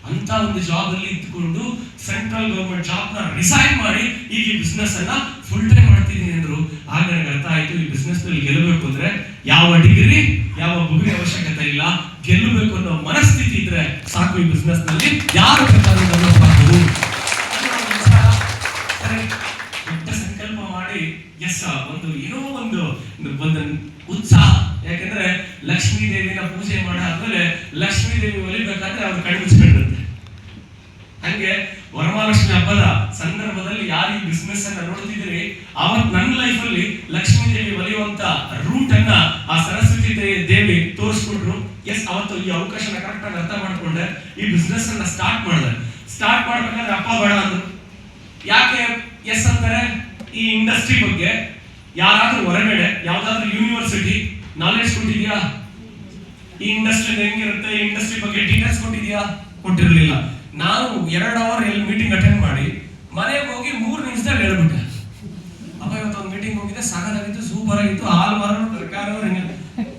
ಅಂತ ಒಂದು ಜಾಬ್ ಅಲ್ಲಿ ಇದ್ದುಕೊಂಡು ಸೆಂಟ್ರಲ್ ಗವರ್ಮೆಂಟ್ ಜಾಬ್ ನ ರಿಸೈನ್ ಮಾಡಿ ಈಗ ಈ ಬಿಸ್ನೆಸ್ ಅನ್ನ ಫುಲ್ ಟೈಮ್ ಮಾಡ್ತಿದ್ದೀನಿ ಅಂದ್ರು. ಆಗ ನನಗೆ ಅರ್ಥ ಆಯ್ತು, ಈ ಬಿಸ್ನೆಸ್ ನಲ್ಲಿ ಗೆಲ್ಲಬೇಕು ಅಂದ್ರೆ ಯಾವ ಡಿಗ್ರಿ ಯಾವ ಬುಗ್ರಿ ಅವಶ್ಯಕತೆ ಇಲ್ಲ, ಗೆಲ್ಲಬೇಕು ಅನ್ನೋ ಮನಸ್ಥಿತಿ ಇದ್ರೆ ಸಾಕು. ಈ ಬಿಸ್ನೆಸ್ ನಲ್ಲಿ ಯಾರು ಬೇಕಾದ್ರೂ ಡೆವಲಪ್ ಆಗ್ಬೋದು. ದೊಡ್ಡ ಸಂಕಲ್ಪ ಮಾಡಿ ಎಸ್ ಒಂದು ಏನೋ ಒಂದು ಉತ್ಸಾಹ. ಯಾಕಂದ್ರೆ ಲಕ್ಷ್ಮೀ ದೇವಿನ ಪೂಜೆ ಮಾಡಾದ್ಮೇಲೆ ಲಕ್ಷ್ಮೀ ದೇವಿ ಒಲಿಬೇಕಾದ್ರೆ ಅವ್ರು ಕಣ್ಣು ಮುಚ್ಚಿಕೊಂಡಿರುತ್ತೆ. ಹಂಗೆ ವರಮಹಾಲಕ್ಷ್ಮಿ ಹಬ್ಬದ ಸಂದರ್ಭದಲ್ಲಿ ಯಾರು ಈ ಬಿಸ್ನೆಸ್ ಅನ್ನ ನೋಡ್ತಿದ್ರಿ, ಅವತ್ ನನ್ನ ಲೈಫ್ ಅಲ್ಲಿ ಲಕ್ಷ್ಮೀ ದೇವಿ ಒಲಿಯುವಂತ ರೂಟ್ ಅನ್ನ ಆ ಸರಸ್ವತಿ ದೇವಿ ತೋರಿಸ್ಕೊಟ್ರು. ಎಸ್, ಅವತ್ತು ಈ ಅವಕಾಶನ ಕರೆಕ್ಟ್ ಆಗಿ ಅರ್ಥ ಮಾಡ್ಕೊಂಡೆ, ಈ ಬಿಸ್ನೆಸ್ ಅನ್ನ ಸ್ಟಾರ್ಟ್ ಮಾಡಿದೆ. ಸ್ಟಾರ್ಟ್ ಮಾಡ್ಬೇಕಾದ್ರೆ ಅಪ್ಪ ಬೇಡ ಅಂದ್ರು. ಯಾಕೆ ಎಸ್ ಅಂತಾರೆ, ಈ ಇಂಡಸ್ಟ್ರಿ ಬಗ್ಗೆ ಯಾರಾದ್ರೂ ಹೊರಗಡೆ ಯಾವ್ದಾದ್ರು ಯೂನಿವರ್ಸಿಟಿ ನಾಲೆಡ್ಜ್ ಕೊಟ್ಟಿದ್ಯಾ, ಈ ಇಂಡಸ್ಟ್ರಿ ಹೆಂಗಿರುತ್ತೆ, ಈ ಇಂಡಸ್ಟ್ರಿ ಬಗ್ಗೆ ಡೀಟೇಲ್ಸ್ ಕೊಟ್ಟಿದ್ಯಾ? ಕೊಟ್ಟಿರ್ಲಿಲ್ಲ. ನಾನು 2 ಅವರ್ ಎಲ್ಲಿ ಮೀಟಿಂಗ್ ಅಟೆಂಡ್ ಮಾಡಿ ಮನೆಗೆ ಹೋಗಿ 3 ನಿಮಿಷದಲ್ಲಿ ಹೇಳ್ಬಿಟ್ಟೆ, ಅಪ್ಪ ಇವತ್ತು ಒಂದು ಮೀಟಿಂಗ್ ಹೋಗಿದ್ದೆ, ಸಾಕಾಗಿತ್ತು, ಸೂಪರ್ ಆಗಿತ್ತು, ಹಾಲು ಮಾರೋರು ತರಕಾರಿ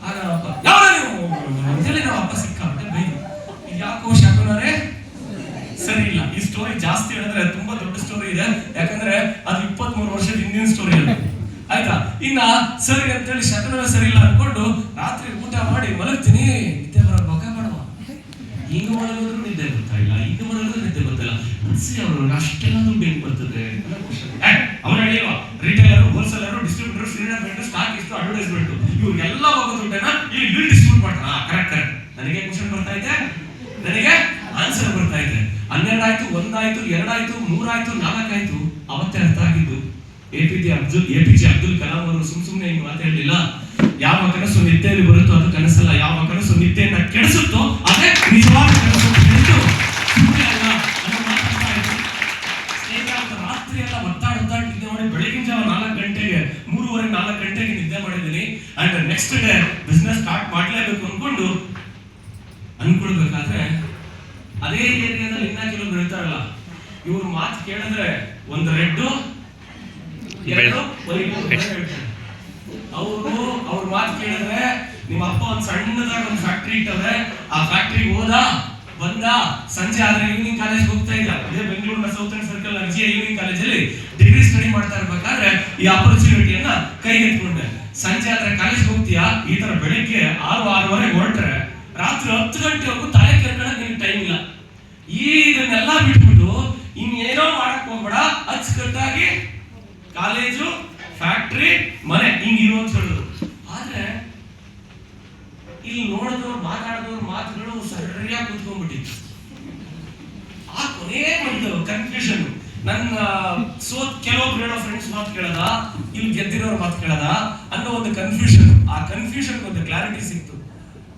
ಆಗ ಅಪ್ಪ ಯಾವ ಅಂತೇಳಿ ನಾವು ಅಪ್ಪ ಸಿಕ್ಕಾಬಿಟ್ಟೆ ಬೈದು. ಯಾಕೋ ಶಕುನರೇ ಸರಿ ಇಲ್ಲ. ಈ ಸ್ಟೋರಿ ಜಾಸ್ತಿ ಹೇಳಿದ್ರೆ ತುಂಬಾ ದೊಡ್ಡ ಸ್ಟೋರಿ ಇದೆ, ಯಾಕಂದ್ರೆ ಅದು 23 ವರ್ಷದ ಹಿಂದಿನ ಸ್ಟೋರಿ ಇದೆ. ಆಯ್ತಾ, ಇನ್ನ ಸರಿ ಅಂತೇಳಿ ಶಕುನರ ಸರಿ ಇಲ್ಲ ಅನ್ಕೊಂಡು ರಾತ್ರಿ ಊಟ ಮಾಡಿ ಮಲಗ್ತೀನಿ. ನಿದ್ದೆ ಬರೋ ಬೊಕ್ಕ ಬೇಡವ, ಈಗ ಮಲಗಿದ್ರು ನಿದ್ದೆ ಬರ್ತಾ ಇಲ್ಲ, ಈಗ ಮಲಗಿದ್ರು ನಿದ್ದೆ ಬರ್ತಿಲ್ಲ. ಅವರು ಅಷ್ಟೆಲ್ಲ ದುಡ್ಡು ಹೆಂಗ್ ಬರ್ತದೆ? ಅವ್ರು ಹೇಳಿಲ್ವಾ, retailer, wholesaler, distributor, Shriram stock ಇಷ್ಟು ಅಡ್ವರ್ಟೈಸ್ಮೆಂಟ್, ಇವ್ರಿಗೆಲ್ಲ ಹೋಗೋ ದುಡ್ಡನ್ನ ಇಲ್ಲಿ ಬಿಲ್ ಡಿಸ್ಟ್ರಿಬ್ಯೂಟ್ ಮಾಡ್ತಾರ. ಕರೆಕ್ಟ್. ನನಗೆ ಕ್ವಶನ್ ಬರ್ತಾ ಇದೆ, ನನಗೆ ಆನ್ಸರ್ ಬರ್ತಾ ಇದೆ. 12 ಆಯ್ತು, 1 ಆಯ್ತು, 2 ಆಯ್ತು, 3 ಆಯ್ತು, 4 ಆಯ್ತು. ಅವತ್ತೇ ಅರ್ಥ ಆಗಿದ್ದು, APJ ಅಬ್ದುಲ್ ಕಲಾಂ ಅವರು ಸುಮ್ಮನೆ ಹಿಂಗ್ ಮಾತಾಡಲಿಲ್ಲ. ಯಾವ ಕನಸು ನಿದ್ದೆಯಲ್ಲಿ ಬರುತ್ತೋ ಅದು ಕನಸಲ್ಲ, ಯಾವ ಕನಸು ನಿದ್ದೆಯನ್ನ ಕೆಡಿಸುತ್ತೋ ಅದೇ ನಿಜವಾದ ಕನಸು. ರಾತ್ರಿ ಎಲ್ಲ ಒತ್ತಾಡ ನಿದ್ದೆ ಮಾಡಿ ಬೆಳಗಿನ ಜಾವ 4 ಗಂಟೆಗೆ 3:30 4 ಗಂಟೆಗೆ ನಿದ್ದೆ ಮಾಡಿದ್ದೀನಿ. And next day business start ಮಾಡ್ಲೇಬೇಕು ಅನ್ಕೊಳ್ಬೇಕಾದ್ರೆ ಅದೇ ಏರಿಯಾದಲ್ಲಿ ಇನ್ನ ಕೆಲವರು ಇರ್ತಾರಲ್ಲ, ಇವ್ರ ಮಾತು ಕೇಳಿದ್ರೆ ಒಂದು ರೆಡ್ ಅವ್ರ ಮಾತು ಕೇಳಿದ್ರೆ ನಿಮ್ಮ ಅಪ್ಪ ಒಂದ್ ಸಣ್ಣದಾಗ ಒಂದು ಫ್ಯಾಕ್ಟ್ರಿ ಇಟ್ಟವ್ರೆ, ಆ ಫ್ಯಾಕ್ಟ್ರಿಗೆ ಬಂದ ಸಂಜೆ ಆದ್ರೆ ಈವ್ನಿಂಗ್ ಕಾಲೇಜ್ ಹೋಗ್ತಾ ಇದ್ದ. ಇದೇ ಬೆಂಗಳೂರಿನ south and circle RGA evening ಕಾಲೇಜಲ್ಲಿ ಡಿಗ್ರಿ ಸ್ಟಡಿ ಮಾಡ್ತಾ ಇರ್ಬೇಕಾದ್ರೆ ಈ ಆಪರ್ಚುನಿಟಿಯನ್ನ ಕೈಗೆತ್ಕೊಂಡೆ. ಸಂಜೆ ಆದ್ರೆ ಕಾಲೇಜ್ ಹೋಗ್ತೀಯಾ, ಈ ತರ ಬೆಳಿಗ್ಗೆ 6-6:30 ಹೊರಟ್ರೆ ರಾತ್ರಿ 10 ಗಂಟೆವರೆಗೂ ತಲೆ ಕೆರ್ಕೊಳ್ಳೋಕೆ ನಿಮ್ಗೆ ಟೈಮ್ ಇಲ್ಲ. ಇದನ್ನೆಲ್ಲ ಬಿಟ್ಬಿಟ್ಟು ಇನ್ನೇನೋ ಮಾಡಕ್ ಹೋಗ್ಬೇಡ, ಅಚ್ಚುಕಟ್ಟಾಗಿ ಕಾಲೇಜು, ಫ್ಯಾಕ್ಟ್ರಿ, ಮನೆ ಹಿಂಗಿರು ಅಂತ ಹೇಳಿದ್ರು. ಆದ್ರೆ ಇಲ್ಲಿ ನೋಡಿದವ್ರು ಮಾತಾಡಿದವ್ರ ಮಾತುಗಳು ಸರಿಯಾಗಿ ಕೂತ್ಕೊಂಡ್ಬಿಟ್ಟಿತ್ತು. ಆ ಕೊನೆ ಒಂದು ಕನ್ಫ್ಯೂಷನ್. ನನ್ನ ಕೆಲವೊಬ್ರು ಹೇಳೋ ಫ್ರೆಂಡ್ಸ್ ಮಾತು ಕೇಳದ, ಇಲ್ಲಿ ಗೆದ್ದಿರೋರ್ ಮಾತು ಕೇಳದ ಅನ್ನೋ ಒಂದು ಕನ್ಫ್ಯೂಷನ್. ಆ ಕನ್ಫ್ಯೂಷನ್ ಒಂದು ಕ್ಲಾರಿಟಿ ಸಿಕ್ತು.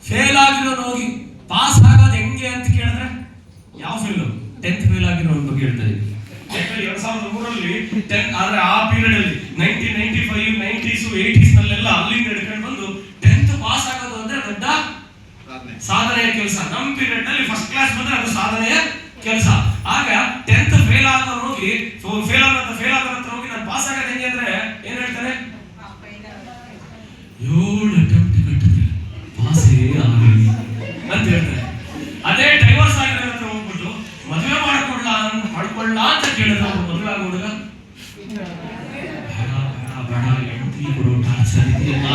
ಫೇಲ್ ಆಗಿರೋರು ಹೋಗಿ ಪಾಸ್ ಆಗೋದು ಹೆಂಗೆ ಅಂತ ಕೇಳಿದ್ರೆ ಯಾವ ಫೇಲ್? 10th ಫೇಲ್ ಆಗಿರೋ ಬಗ್ಗೆ ಹೇಳ್ತಾ ಇದ್ದೀನಿ. 2003 ಆದ್ರೆ ಆ ಪೀರಿಯಡ್ ಅಲ್ಲಿ 1995 90s 80s ನಲ್ಲೆಲ್ಲ ಅಲ್ಲಿಂದ ಹಿಡ್ಕೊಂಡು ಬಂದು 10th ಪಾಸ್ ಆಗೋದು ಅಂದ್ರೆ ದೊಡ್ಡ ಸಾಧನೆಯ ಕೆಲಸ. ನಮ್ಮ ಪೀರಿಯಡ್ ನಲ್ಲಿ ಫಸ್ಟ್ ಕ್ಲಾಸ್ ಬಂದ್ರೆ ಅದು ಸಾಧನೆಯ ಕೆಲಸ. ಆಗ 10th ಫೇಲ್ ಆದವ್ರು ಹೋಗಿ ಫೇಲ್ ಆದ ಹತ್ರ ಹೋಗಿ ನಾನು ಪಾಸ್ ಆಗೋದು ಹೆಂಗೆ ಅಂದ್ರೆ ಏನ್ ಹೇಳ್ತಾರೆ, 7 ಅಟೆಂಪ್ಟ್ ಕಟ್ಟಿದ್ರೆ ಪಾಸೇ ಆಗಲಿ ಅಂತ ಹೇಳ್ತಾರೆ. ಅದೇ ಡೈವರ್ಸ್ ಆಗಿರೋ ಹತ್ರ ಹೋಗ್ಬಿಟ್ಟು ಮದುವೆ ಮಾಡ್ಕೊಳ್ಳ ಅಂತ ಕೇಳಿದ್ರೆ ಅವ್ರು ಮದುವೆ ಆಗೋ ಹುಡುಗ ಬೇಡ ಹೆಂಡತಿ ಕೊಡೋ ಟಾರ್ಚರ್ ಇದೆಯಲ್ಲ,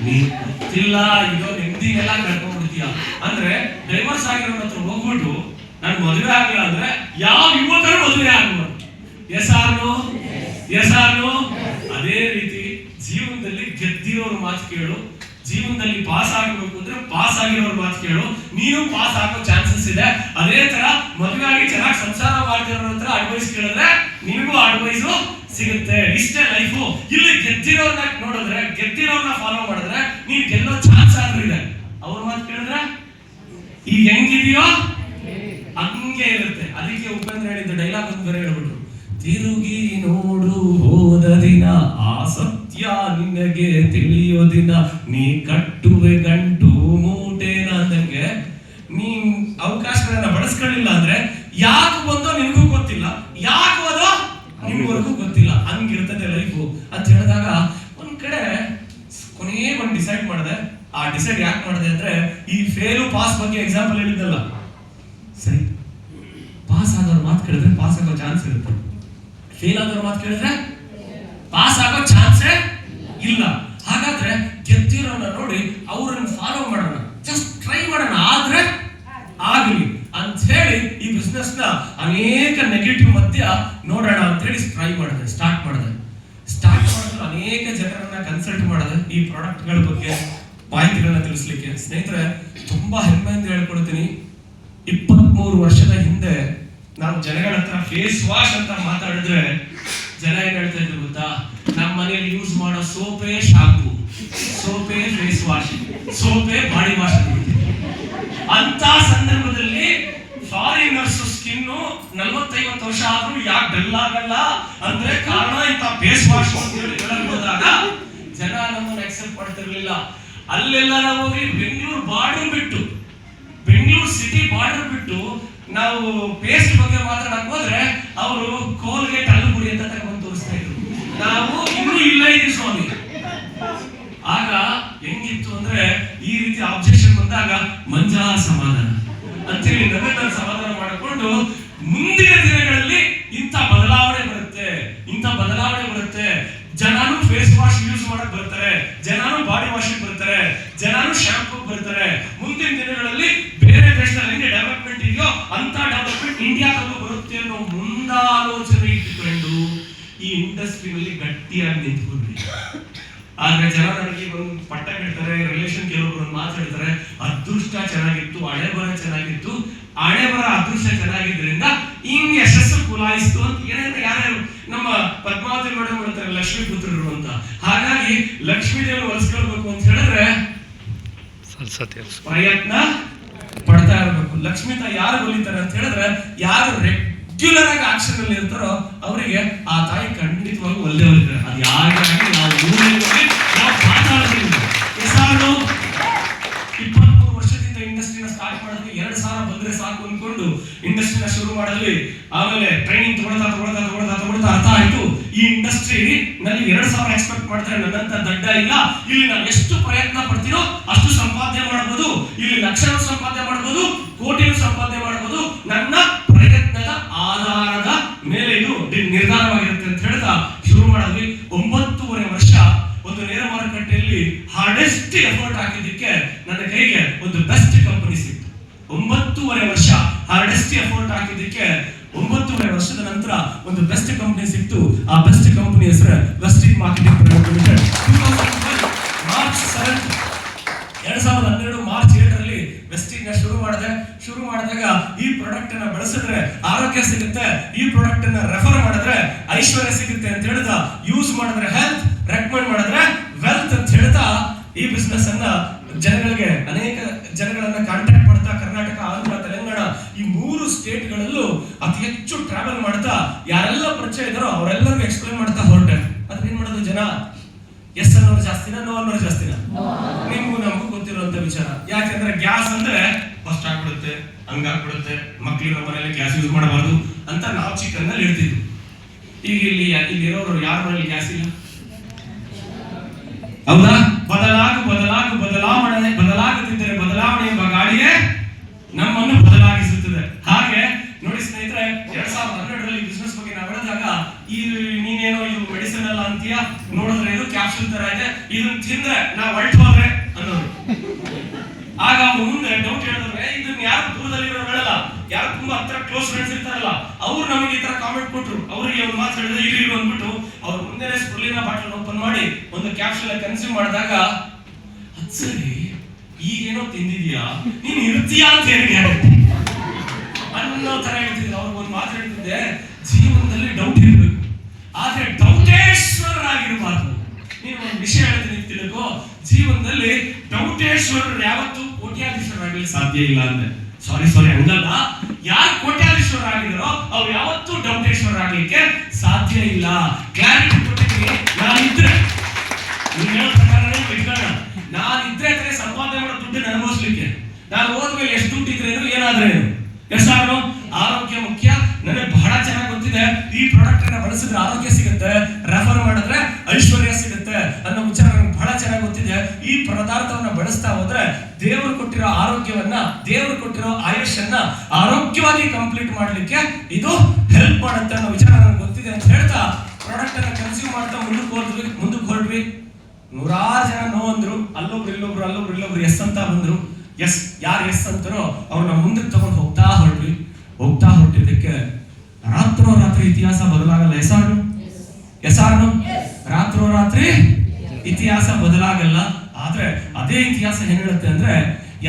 ನೀನ್ ಗೊತ್ತಿಲ್ಲ ಇದೋ ನೆಮ್ಮದಿನೆಲ್ಲ ಕಳ್ಕೊಂಡ್ಬಿಡ್ತೀಯ ಅಂದ್ರೆ ಡೈವರ್ಸ್ ಆಗಿರೋ ಹತ್ರ ಹೋಗ್ಬಿಟ್ಟು ನಾನು ಮದುವೆ ಆಗಿಲ್ಲ ಅಂದ್ರೆ ಯಾವ ಯುವಕರು ಮದುವೆ ಆಗ್ಬಾರ್ದು. ಎಸ್ ಆರ್ನು ಅದೇ ರೀತಿ ಜೀವನದಲ್ಲಿ ಗೆದ್ದಿರೋರ್ ಮಾತು ಕೇಳು, ಜೀವನದಲ್ಲಿ ಪಾಸ್ ಆಗಬೇಕು ಅಂದ್ರೆ ಪಾಸ್ ಆಗಿರೋರ್ ಮಾತು ಕೇಳು, ನೀನು ಪಾಸ್ ಆಗೋ ಚಾನ್ಸಸ್ ಇದೆ. ಅದೇ ತರ ಮದುವೆ ಆಗಿ ಚೆನ್ನಾಗಿ ಸಂಸಾರ ಮಾಡ್ತಿರೋರ ಹತ್ರ ಅಡ್ವೈಸ್ ಕೇಳಿದ್ರೆ ನಿನಗೂ ಅಡ್ವೈಸ್ ಸಿಗುತ್ತೆ. ಇಷ್ಟೇ ಲೈಫು. ಇಲ್ಲಿ ಗೆದ್ದಿರೋರ್ನ ನೋಡಿದ್ರೆ, ಗೆದ್ದಿರೋರ್ನ ಫಾಲೋ ಮಾಡಿದ್ರೆ ನೀನ್ ಗೆಲ್ಲೋ ಚಾನ್ಸ್ ಆದ್ರೂ ಇದೆ. ಅವ್ರ ಮಾತು ಕೇಳಿದ್ರೆ ಈಗ ಹೆಂಗಿದೆಯೋ ಹಂಗೆ ಇರುತ್ತೆ. ಅದಕ್ಕೆ ಉಪೇಂದ್ರ ಹೇಳಿದ್ದ ಡೈಲಾಗ್ ಒಂದು ಬೇರೆ ಹೇಳ್ಬಿಟ್ರು, ತಿರುಗಿ ನೋಡು ಹೋದ ದಿನ ಆ ಸತ್ಯ ನಿನಗೆ ತಿಳಿಯೋ ದಿನ, ನೀ ಕಟ್ಟುವೆ ಗಂಟು ಮೂಟೇನ ಅಂದಂಗೆ ನೀನ್ ಅವಕಾಶಗಳನ್ನ ಬಳಸ್ಕೊಳ್ಳಿಲ್ಲ ಅಂದ್ರೆ ಯಾಕೆ ಬಂದೋ ನಿನ್ಗೂ ಗೊತ್ತಿಲ್ಲ, ಯಾಕೆ ಹೋದೋ ನಿಮ್ವರೆಗೂ ಗೊತ್ತಿಲ್ಲ. ಹಂಗಿರ್ತದೆ ಲೈಫು ಅಂತ ಹೇಳಿದಾಗ ಒಂದ್ ಕಡೆ ಕೊನೆಗೆ ಒಂದು ಡಿಸೈಡ್ ಮಾಡಿದೆ. ಆ ಡಿಸೈಡ್ ಯಾಕೆ ಮಾಡಿದೆ ಅಂದ್ರೆ ಈ ಫೇಲು ಪಾಸ್ ಬಗ್ಗೆ ಎಕ್ಸಾಂಪಲ್ ಹೇಳಿದ್ದಲ್ಲ, ಸರಿ ಪಾಸ್ ಆದವ್ರ ಮಾತು ಕೇಳಿದ್ರೆ ಪಾಸ್ ಆಗೋ ಚಾನ್ಸ್ ಇರುತ್ತೆ, ಫೇಲ್ ಆದವ್ರ ಮಾತು ಕೇಳಿದ್ರೆ ಪಾಸ್ ಆಗೋ ಚಾನ್ಸೇ ಇಲ್ಲ. ಹಾಗಾದ್ರೆ ಗೆದ್ದಿರೋನ ನೋಡಿ ಅವ್ರನ್ನ ಫಾಲೋ ಮಾಡೋಣ, ಜಸ್ಟ್ ಟ್ರೈ ಮಾಡೋಣ, ಆದ್ರೆ ಆಗಲಿ ಅಂತ ಹೇಳಿ ಈ ಬಿಸ್ನೆಸ್ ನ ಅನೇಕ ನೆಗೆಟಿವ್ ಮಧ್ಯ ನೋಡೋಣ ಅಂತ ಹೇಳಿ ಸ್ಟಾರ್ಟ್ ಮಾಡಿದ್ರೆ ಅನೇಕ ಜನರನ್ನ ಕನ್ಸಲ್ಟ್ ಮಾಡಿದೆ ಈ ಪ್ರಾಡಕ್ಟ್ ಗಳ ಬಗ್ಗೆ ಮಾಹಿತಿಗಳನ್ನ ತಿಳಿಸ್ಲಿಕ್ಕೆ. ಸ್ನೇಹಿತರೆ, ತುಂಬಾ ಹೆಮ್ಮೆಯಿಂದ ಹೇಳ್ಕೊಡ್ತೀನಿ, 23 ವರ್ಷದ ಹಿಂದೆ ನಾವು ಜನಗಳ ಹತ್ರ ಫೇಸ್ ವಾಶ್ ಅಂತ ಮಾತಾಡಿದ್ರೆ ಜನ ಏನ್ ಹೇಳ್ತಾ ಇದ್ರು ಗೊತ್ತಾ, ನಮ್ಮ ಮನೆಯಲ್ಲಿ ಯೂಸ್ ಮಾಡೋ ಸೋಪೇ ಶಾಂಪು, ಸೋಪೇ ಫೇಸ್ ವಾಶ್, ಸೋಪೇ ಬಾಡಿ ವಾಶ್ ಅಂತ ಸಂದರ್ಭದಲ್ಲಿ ಫಾರಿನರ್ಸ್ ಸ್ಕಿನ್ 40-50 ವರ್ಷ ಆದ್ರೂ ಯಾಕೆ ಡಲ್ ಆಗಲ್ಲ ಅಂದ್ರೆ ಕಾರಣ ಇಂತ ಫೇಸ್ ವಾಶ್ ಅಂತ ಹೇಳಿ ಹೋದಾಗ ಜನ ನಮ್ಮನ್ನು ಅಕ್ಸೆಪ್ಟ್ ಮಾಡ್ತಿರ್ಲಿಲ್ಲ. ಅಲ್ಲೆಲ್ಲ ನಾವು ಹೋಗಿ ಬೆಂಗಳೂರು ಸಿಟಿ ಬಾರ್ಡರ್ ಬಿಟ್ಟು ನಾವು ಪೇಸ್ಟ್ ಬಗ್ಗೆ ಮಾತಾಡಕ್ ಹೋದ್ರೆ ಅವರು ಕೋಲ್ಗೇಟ್ ಅಲ್ಲುಗುಡಿ ಅಂತ ತಗೊಂಡು ತೋರಿಸ್ತಾ ಇದ್ರು. ನಾವು ಇನ್ನೂ ಇಲ್ಲ ಇದೀವಿ ಸ್ವಾಮಿ. ಆಗ ಹೆಂಗಿತ್ತು ಅಂದ್ರೆ ಈ ರೀತಿ ಆಬ್ಜೆಕ್ಷನ್ ಬಂದಾಗ ಮಂಜಾ ಸಮಾಧಾನ ಅಂತೇಳಿ ನನ್ನ ಸಮಾಧಾನ ಮಾಡಿಕೊಂಡು ಮುಂದಿನ ದಿನಗಳಲ್ಲಿ ಇಂಥ ಬದಲಾವಣೆ ಬರುತ್ತೆ. ಜನನು ಫೇಸ್ ವಾಶ್ ಯೂಸ್ ಮಾಡಕ್ ಬರ್ತಾರೆ, ಜನನು ಬಾಡಿ ವಾಶ್ ಬರ್ತಾರೆ, ಜನನು ಶಾಂಪೂ ಬರ್ತಾರೆ. ಮುಂದಿನ ದಿನಗಳಲ್ಲಿ ಬೇರೆ ದೇಶದಲ್ಲಿ ಹೆಂಗೆ ಡೆವಲಪ್ಮೆಂಟ್ ಇದೆಯೋ ಅಂತ ಡೆವಲಪ್ಮೆಂಟ್ ಇಂಡಿಯಾದಲ್ಲೂ ಬರುತ್ತೆ ಅನ್ನೋ ಮುಂದಾಲೋಚನೆ ಇಟ್ಟುಕೊಂಡು ಈ ಇಂಡಸ್ಟ್ರಿನಲ್ಲಿ ಗಟ್ಟಿಯಾಗಿ ನಿಂತ್ಕೊಂಡ್ವಿ. ಆದ್ರೆ ಜನ ನನಗೆ ಒಂದು ಪಟ್ಟ ಬಿಡ್ತಾರೆ, ರಿಲೇಷನ್ ಕೆಲವರು ಮಾತಾಡ್ತಾರೆ, ಅದೃಷ್ಟ ಚೆನ್ನಾಗಿತ್ತು, ಹಣೆಬರ ಚೆನ್ನಾಗಿತ್ತು, ಹಣೆಬರ ಅದೃಷ್ಟ ಚೆನ್ನಾಗಿದ್ರಿಂದ ಹಿಂಗ್ ಯಶಸ್ಸು ಕುಲಾಯಿಸ್ತು ಅಂತ ಏನಾದ್ರೆ ಯಾರು ನಮ್ಮ ಪದ್ಮಾವತಿ ಮೇಡಮ್ ಹೇಳ್ತಾರೆ ಲಕ್ಷ್ಮೀ ಪುತ್ರರು ಅಂತ. ಹಾಗಾಗಿ ಲಕ್ಷ್ಮೀ ದೇವಿ ಒಲಿಸ್ಕೊಳ್ಬೇಕು ಅಂತ ಹೇಳಿದ್ರೆ ಪ್ರಯತ್ನ ಪಡ್ತಾ ಇರ್ಬೇಕು. ಲಕ್ಷ್ಮೀತ ಯಾರು ಒಲಿತಾರೆ ಅಂತ ಹೇಳಿದ್ರೆ ಯಾರು ರೆಗ್ಯುಲರ್ ಆಗಿ ಆಕ್ಷನ್ ಅಲ್ಲಿ ಇರ್ತಾರೋ ಅವರಿಗೆ ಆ ತಾಯಿ ಖಂಡಿತವಾಗಿ ಒಲ್ಲೆ ಒಲಿತಾರೆ. ಅದು ಯಾರಾಗಿ ನಾವು ಮಾತಾಡ್ತೀವಿ. 23 ವರ್ಷದಿಂದ ಇಂಡಸ್ಟ್ರಿನ ಸ್ಟಾರ್ಟ್ ಮಾಡಿದ್ವಿ. 2,000 ಬಂದ್ರೆ ಸಾಕು ಅನ್ಕೊಂಡು ಇಂಡಸ್ಟ್ರಿನ ಶುರು ಮಾಡಲಿ. ಆಮೇಲೆ ಟ್ರೈನಿಂಗ್ ತಗೊಳ್ತಾ ಅರ್ಥ ಆಯ್ತು ಈ ಇಂಡಸ್ಟ್ರಿ ನಲ್ಲಿ 2,000 ಎಕ್ಸ್ಪೆಕ್ಟ್ ಮಾಡ್ತಾರೆ, ನನ್ನಂತ ದಡ್ಡ ಇಲ್ಲ, ಇಲ್ಲಿ ನಾನು ಎಷ್ಟು ಪ್ರಯತ್ನ ಪಡ್ತೀನೋ ಅಷ್ಟು ಸಂಪಾದನೆ ಮಾಡಬಹುದು, ಇಲ್ಲಿ ಲಕ್ಷಗಳು ಸಂಪಾದನೆ ಮಾಡಬಹುದು, ಕೋಟಿಗಳು ಸಂಪಾದನೆ ಮಾಡಬಹುದು, ನನ್ನ ಪ್ರಯತ್ನದ ಆಧಾರದ ಮೇಲೆ ಇದು ನಿರ್ಧಾರವಾಗಿರುತ್ತೆ ಅಂತ ಹೇಳ್ತಾ ಶುರು ಮಾಡಿದ್ವಿ. 9.5 ವರ್ಷ ಒಂದು ನೇರ ಮಾರುಕಟ್ಟೆಯಲ್ಲಿ ಹಾರ್ಡೆಸ್ಟ್ ಎಫರ್ಟ್ ಹಾಕಿದ್ದಕ್ಕೆ ನನ್ನ ಕೈಗೆ ಒಂದು ಬೆಸ್ಟ್ ಕಂಪನಿ ಸಿಕ್ತು. 9.5 ವರ್ಷ ಹಾರ್ಡೆಸ್ಟ್ ಎಫರ್ಟ್ ಹಾಕಿದ್ದಕ್ಕೆ 9.5 ವರ್ಷದ ನಂತರ ಒಂದು ಬೆಸ್ಟ್ ಕಂಪನಿ ಸಿಕ್ತು. ಆ ಬೆಸ್ಟ್ ಕಂಪನಿ ಹೆಸರು Westin marketing private limited. 2012 March 7 2012 March 7ರಲ್ಲಿ ವೆಸ್ಟಿನ್ ಶುರು ಮಾಡಿದಾಗ ಈ ಪ್ರಾಡಕ್ಟ್ ಅನ್ನ ಬಳಸಿದ್ರೆ ಆರೋಗ್ಯ ಸಿಗುತ್ತೆ, ಈ ಪ್ರಾಡಕ್ಟ್ ಅನ್ನ ರೆಫರ್ ಮಾಡಿದ್ರೆ ಐಶ್ವರ್ಯ ಸಿಗುತ್ತೆ ಅಂತ ಹೇಳ್ತಾ, ಯೂಸ್ ಮಾಡಿದ್ರೆ ಹೆಲ್ತ್, ರೆಕಮೆಂಡ್ ಮಾಡಿದ್ರೆ ವೆಲ್ತ್ ಅಂತ ಹೇಳ್ತಾ ಈ ಬಿಸ್ನೆಸ್ ಅನ್ನ ಜನಗಳಿಗೆ ಅನೇಕ ಜನಗಳನ್ನ ಕಾಂಟ್ಯಾಕ್ಟ್ ಮಾಡ್ತಾ ಕರ್ನಾಟಕ, ಆಂಧ್ರ, ತೆಲಂಗಾಣ ಈ 3 ಸ್ಟೇಟ್ಗಳಲ್ಲೂ ಅತಿ ಹೆಚ್ಚು ಟ್ರಾವೆಲ್ ಮಾಡ್ತಾ ಯಾರೆಲ್ಲ ಪರಿಚಯ ಇದ್ದಾರೋ ಅವರೆಲ್ಲರಿಗೂ ಎಕ್ಸ್ಪ್ಲೇನ್ ಮಾಡ್ತಾ ಹೊರಟೆ. ಆದ್ರೆ ಏನ್ ಮಾಡೋದು ಜನ? ಎಸ್ ಅನ್ನೋರು ಜಾಸ್ತಿನ, ನೋ ಅನ್ನೋರು ಜಾಸ್ತಿನ? ನಿಮ್ಗೂ ನಮಗೂ ಗೊತ್ತಿರುವಂತ ವಿಚಾರ. ಯಾಕಂದ್ರೆ ಗ್ಯಾಸ್ ಅಂದ್ರೆ ಫಸ್ಟ್ ಆಗ್ಬಿಡುತ್ತೆ, ಹಂಗಾಗ್ಬಿಡುತ್ತೆ, ಮಕ್ಳಿರೋ ಮನೇಲಿ ಗ್ಯಾಸ್ ಯೂಸ್ ಮಾಡಬಾರ್ದು ಅಂತ ನಾವು ಚಿಕ್ಕನ್ನಲ್ಲಿ ಇಡ್ತಿದ್ವಿ. ಈಗ ಇಲ್ಲಿರೋರು ಯಾರ ಮನೇಲಿ ಗ್ಯಾಸ್ ಇಲ್ಲ? ಹೌದಾ? ಬದಲಾಗುತ್ತಿದ್ದರೆ ಬದಲಾವಣೆ ಎಂಬ ಗಾಡಿಯೇ ನಮ್ಮನ್ನು ಬದಲಾಗಿಸುತ್ತದೆ. ಹಾಗೆ ನೋಡಿ ಸ್ನೇಹಿತರೆ, 2012ರಲ್ಲಿ ಬಿಸ್ನೆಸ್ ಬಗ್ಗೆ ನಾವು ಹೇಳಿದಾಗ ನೀನೇನೋ ಇದು ಮೆಡಿಸಿನ್ ಅಲ್ಲ ಅಂತೀಯ, ನೋಡಿದ್ರೆ ಇದು ಕ್ಯಾಪ್ಸೂಲ್ ತರ ಇದೆ, ಇದನ್ನ ತಿಂದ್ರೆ ನಾವು ಹೊರಟು ಹೋದ್ರೆ ಅನ್ನೋರು. ಆಗ ಅವ್ರು ಮುಂದೆ ಡೌಟ್ ಹೇಳಿದ್ರೆ ಇದನ್ನ ಯಾರು ದೂರದಲ್ಲಿರೋ ಹೇಳಲ್ಲ, ಯಾರು ತುಂಬಾ ಹತ್ರ ಕ್ಲೋಸ್ ಫ್ರೆಂಡ್ಸ್ ಇರ್ತಾರಲ್ಲ ಅವ್ರು ನಮಗೆ ಈ ತರ ಕಾಮೆಂಟ್ ಕೊಟ್ರು. ಅವ್ರಿಗೆ ಒಂದು ಮಾತು ಹೇಳಿದ್ರೆ ಇಲ್ಲಿ ಅಂದ್ಬಿಟ್ಟು ಅವ್ರ ಮುಂದೆ ಸ್ಪ್ರುಲಿನ ಬಾಟಲ್ ಓಪನ್ ಮಾಡಿ ಒಂದು ಕ್ಯಾಪ್ಸೂಲ್ ಕನ್ಸ್ಯೂಮ್ ಮಾಡಿದಾಗ ಅದ್ ಸರಿ ಈಗೇನೋ ತಿಂದಿದ್ಯಾ ನೀನ್ ಇರ್ತೀಯಾ ಅಂತ ಹೇಳಿ ಅನ್ನೋ ತರ ಹೇಳ್ತಿದ್ರು. ಅವ್ರಿಗೊಂದು ಮಾತು ಹೇಳ್ತಿದ್ದೆ, ಜೀವನದಲ್ಲಿ ಡೌಟ್ ಇರಬೇಕು, ಆದ್ರೆ ಡೌಟೇಶ್ವರರಾಗಿರಬಾರ್ದು. ನೀನು ಒಂದು ವಿಷಯ ಹೇಳ್ತೀನಿ ತಿಳ್ಕೋ, ಜೀವನದಲ್ಲಿ ಡೌಟೇಶ್ವರರು ಯಾವತ್ತೂ ಕೋಟ್ಯಾಧೀಶ್ವರರಾಗಲಿಕ್ಕೆ ಸಾಧ್ಯ ಇಲ್ಲ ಅಂದೆ. ಸಾರಿ ಹಂಗಲ್ಲ, ಯಾರು ಕೋಟ್ಯಾಧೀಶ್ವರರಾಗಿದ್ದಾರೋ ಅವ್ರು ಯಾವತ್ತೂ ಡೌಟೇಶ್ವರರಾಗಲಿಕ್ಕೆ ಸಾಧ್ಯ ಇಲ್ಲ. ಕ್ಲಾರಿಟಿ ಕೊಟ್ಟಿದ್ದೀನಿ. ನಾನಿದ್ರೆ ನೀವು ಹೇಳೋ ಪ್ರಕಾರನೇ ಬಿಟ್ಕೋಣ, ನಾನಿದ್ರೆ ತಾನೇ ಸಂಪಾದನೆ ಮಾಡೋ ದುಡ್ಡನ್ನು ಅನುಭವಿಸ್ಲಿಕ್ಕೆ. ನಾನು ಹೋದ್ಮೇಲೆ ಎಷ್ಟು ದುಡ್ಡು ಇದ್ರೇನು ಏನಾದ್ರೇನು ಎಷ್ಟಾದ್ರು ಆರೋಗ್ಯ ಮುಖ್ಯ. ನನಗೆ ಬಹಳ ಚೆನ್ನಾಗಿ ಗೊತ್ತಿದೆ, ಈ ಪ್ರಾಡಕ್ಟ್ ಅನ್ನ ಬಳಸಿದ್ರೆ ಆರೋಗ್ಯ ಸಿಗುತ್ತೆ, ರೆಫರ್ ಮಾಡಿದ್ರೆ ಐಶ್ವರ್ಯ ಸಿಗುತ್ತೆ ಅನ್ನೋ ವಿಚಾರ ನನಗೆ ಬಹಳ ಚೆನ್ನಾಗಿ ಗೊತ್ತಿದೆ. ಈ ಪದಾರ್ಥವನ್ನ ಬಳಸ್ತಾ ಹೋದ್ರೆ ದೇವರು ಕೊಟ್ಟಿರೋ ಆರೋಗ್ಯವನ್ನ, ದೇವರು ಕೊಟ್ಟಿರೋ ಆಯುಷನ್ನ ಆರೋಗ್ಯವಾಗಿ ಕಂಪ್ಲೀಟ್ ಮಾಡ್ಲಿಕ್ಕೆ ಇದು ಹೆಲ್ಪ್ ಮಾಡುತ್ತೆ ಅನ್ನೋ ವಿಚಾರ ನನಗೆ ಗೊತ್ತಿದೆ ಅಂತ ಹೇಳ್ತಾ ಪ್ರಾಡಕ್ಟ್ ಅನ್ನ ಕನ್ಸ್ಯೂಮ್ ಮಾಡ್ತಾ ಮುಂದಕ್ಕೆ ಹೊರಡ್ವಿ. 100 ಜನ ನೋ ಅಂದ್ರು, ಅಲ್ಲೊಬ್ರು ಇಲ್ಲೊಬ್ರು ಎಸ್ ಅಂತ ಬಂದ್ರು. ಯಾರು ಎಸ್ ಅಂತಾರೋ ಅವ್ರನ್ನ ಮುಂದಕ್ಕೆ ತಗೊಂಡು ಹೋಗ್ತಾ ಹೊರಟಿದ್ದಕ್ಕೆ ರಾತ್ರಿ ಇತಿಹಾಸ ಬದಲಾಗಲ್ಲ. ಎಸಾರ್ನು ರಾತ್ರಿ ಇತಿಹಾಸ ಬದಲಾಗಲ್ಲ. ಆದ್ರೆ ಅದೇ ಇತಿಹಾಸ ಏನ್ ಹೇಳುತ್ತೆ ಅಂದ್ರೆ,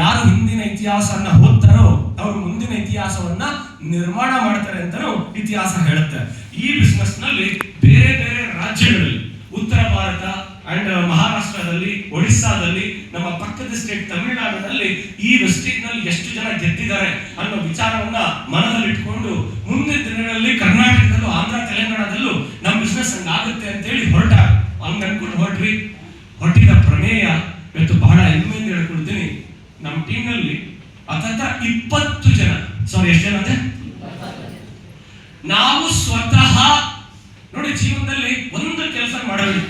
ಯಾರು ಹಿಂದಿನ ಇತಿಹಾಸವನ್ನ ಓದ್ತಾರೋ ಅವರು ಮುಂದಿನ ಇತಿಹಾಸವನ್ನ ನಿರ್ಮಾಣ ಮಾಡ್ತಾರೆ ಅಂತಾನು ಇತಿಹಾಸ ಹೇಳುತ್ತೆ. ಈ ಬಿಸ್ನೆಸ್ ನಲ್ಲಿ ಬೇರೆ ಬೇರೆ ರಾಜ್ಯಗಳಲ್ಲಿ, ಉತ್ತರ ಭಾರತ ಅಂಡ್ ಮಹಾರಾಷ್ಟ್ರದಲ್ಲಿ, ಒಡಿಸ್ಸಾದಲ್ಲಿ, ನಮ್ಮ ಪಕ್ಕದ ಸ್ಟೇಟ್ ತಮಿಳುನಾಡಿನಲ್ಲಿ ಈ ವೆಸ್ಟೇಜ್ ನಲ್ಲಿ ಎಷ್ಟು ಜನ ಗೆದ್ದಿದ್ದಾರೆ ಅನ್ನೋ ವಿಚಾರವನ್ನ ಮನದಲ್ಲಿಟ್ಕೊಂಡು ಮುಂದಿನ ದಿನಗಳಲ್ಲಿ ಕರ್ನಾಟಕದಲ್ಲೂ, ಆಂಧ್ರ, ತೆಲಂಗಾಣದಲ್ಲೂ ನಮ್ಮ ಬಿಸ್ನೆಸ್ ಹಂಗಾಗುತ್ತೆ ಅಂತ ಹೇಳಿ ಹಂಗ ಅನ್ಕೊಂಡು ಹೊರಟಿದ ಪ್ರಮೇಯ ಇವತ್ತು ಬಹಳ ಹೆಮ್ಮೆಯಿಂದ ಹೇಳ್ಕೊಳ್ತೀನಿ. ನಮ್ಮ ಟೀಮ್ ನಲ್ಲಿ ಹತ್ತತ್ರ 20 ಜನ, ಎಷ್ಟು ಜನ ಅಂದ್ರೆ ನಾವು ಸ್ವತಃ ನೋಡಿ ಜೀವನದಲ್ಲಿ ಒಂದು ಕೆಲಸ ಮಾಡಬೇಡಿ.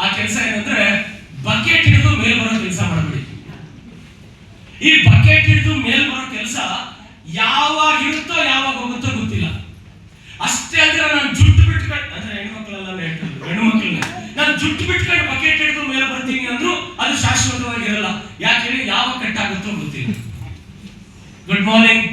ಆ ಕೆಲಸ ಏನಂದ್ರೆ ಬಕೆಟ್ ಹಿಡಿದು ಮೇಲ್ ಬರೋ ಕೆಲಸ ಮಾಡಬೇಡಿ. ಈ ಬಕೆಟ್ ಹಿಡಿದು ಮೇಲ್ ಬರೋ ಕೆಲಸ ಯಾವಾಗ ಇರುತ್ತೋ ಯಾವಾಗ ಹೋಗುತ್ತೋ ಗೊತ್ತಿಲ್ಲ. ಅಷ್ಟೇ ಅಂದ್ರೆ ನಾನು ಜುಟ್ಟು ಬಿಟ್ಕೊಂಡು, ಅಂದ್ರೆ ಹೆಣ್ಮಕ್ಳೆಲ್ಲ ಹೇಳ್ತಿದ್ರು, ಹೆಣ್ಮಕ್ಳನ್ನ ನಾನು ಜುಟ್ಟು ಬಿಟ್ಕೊಂಡು ಬಕೆಟ್ ಹಿಡಿದು ಮೇಲೆ ಬರ್ತೀನಿ ಅಂದ್ರು ಅದು ಶಾಶ್ವತವಾಗಿರಲ್ಲ. ಯಾಕೆ ಹೇಳಿ, ಯಾವಾಗ ಕಟ್ ಆಗುತ್ತೋ ಗೊತ್ತಿಲ್ಲ. Good morning.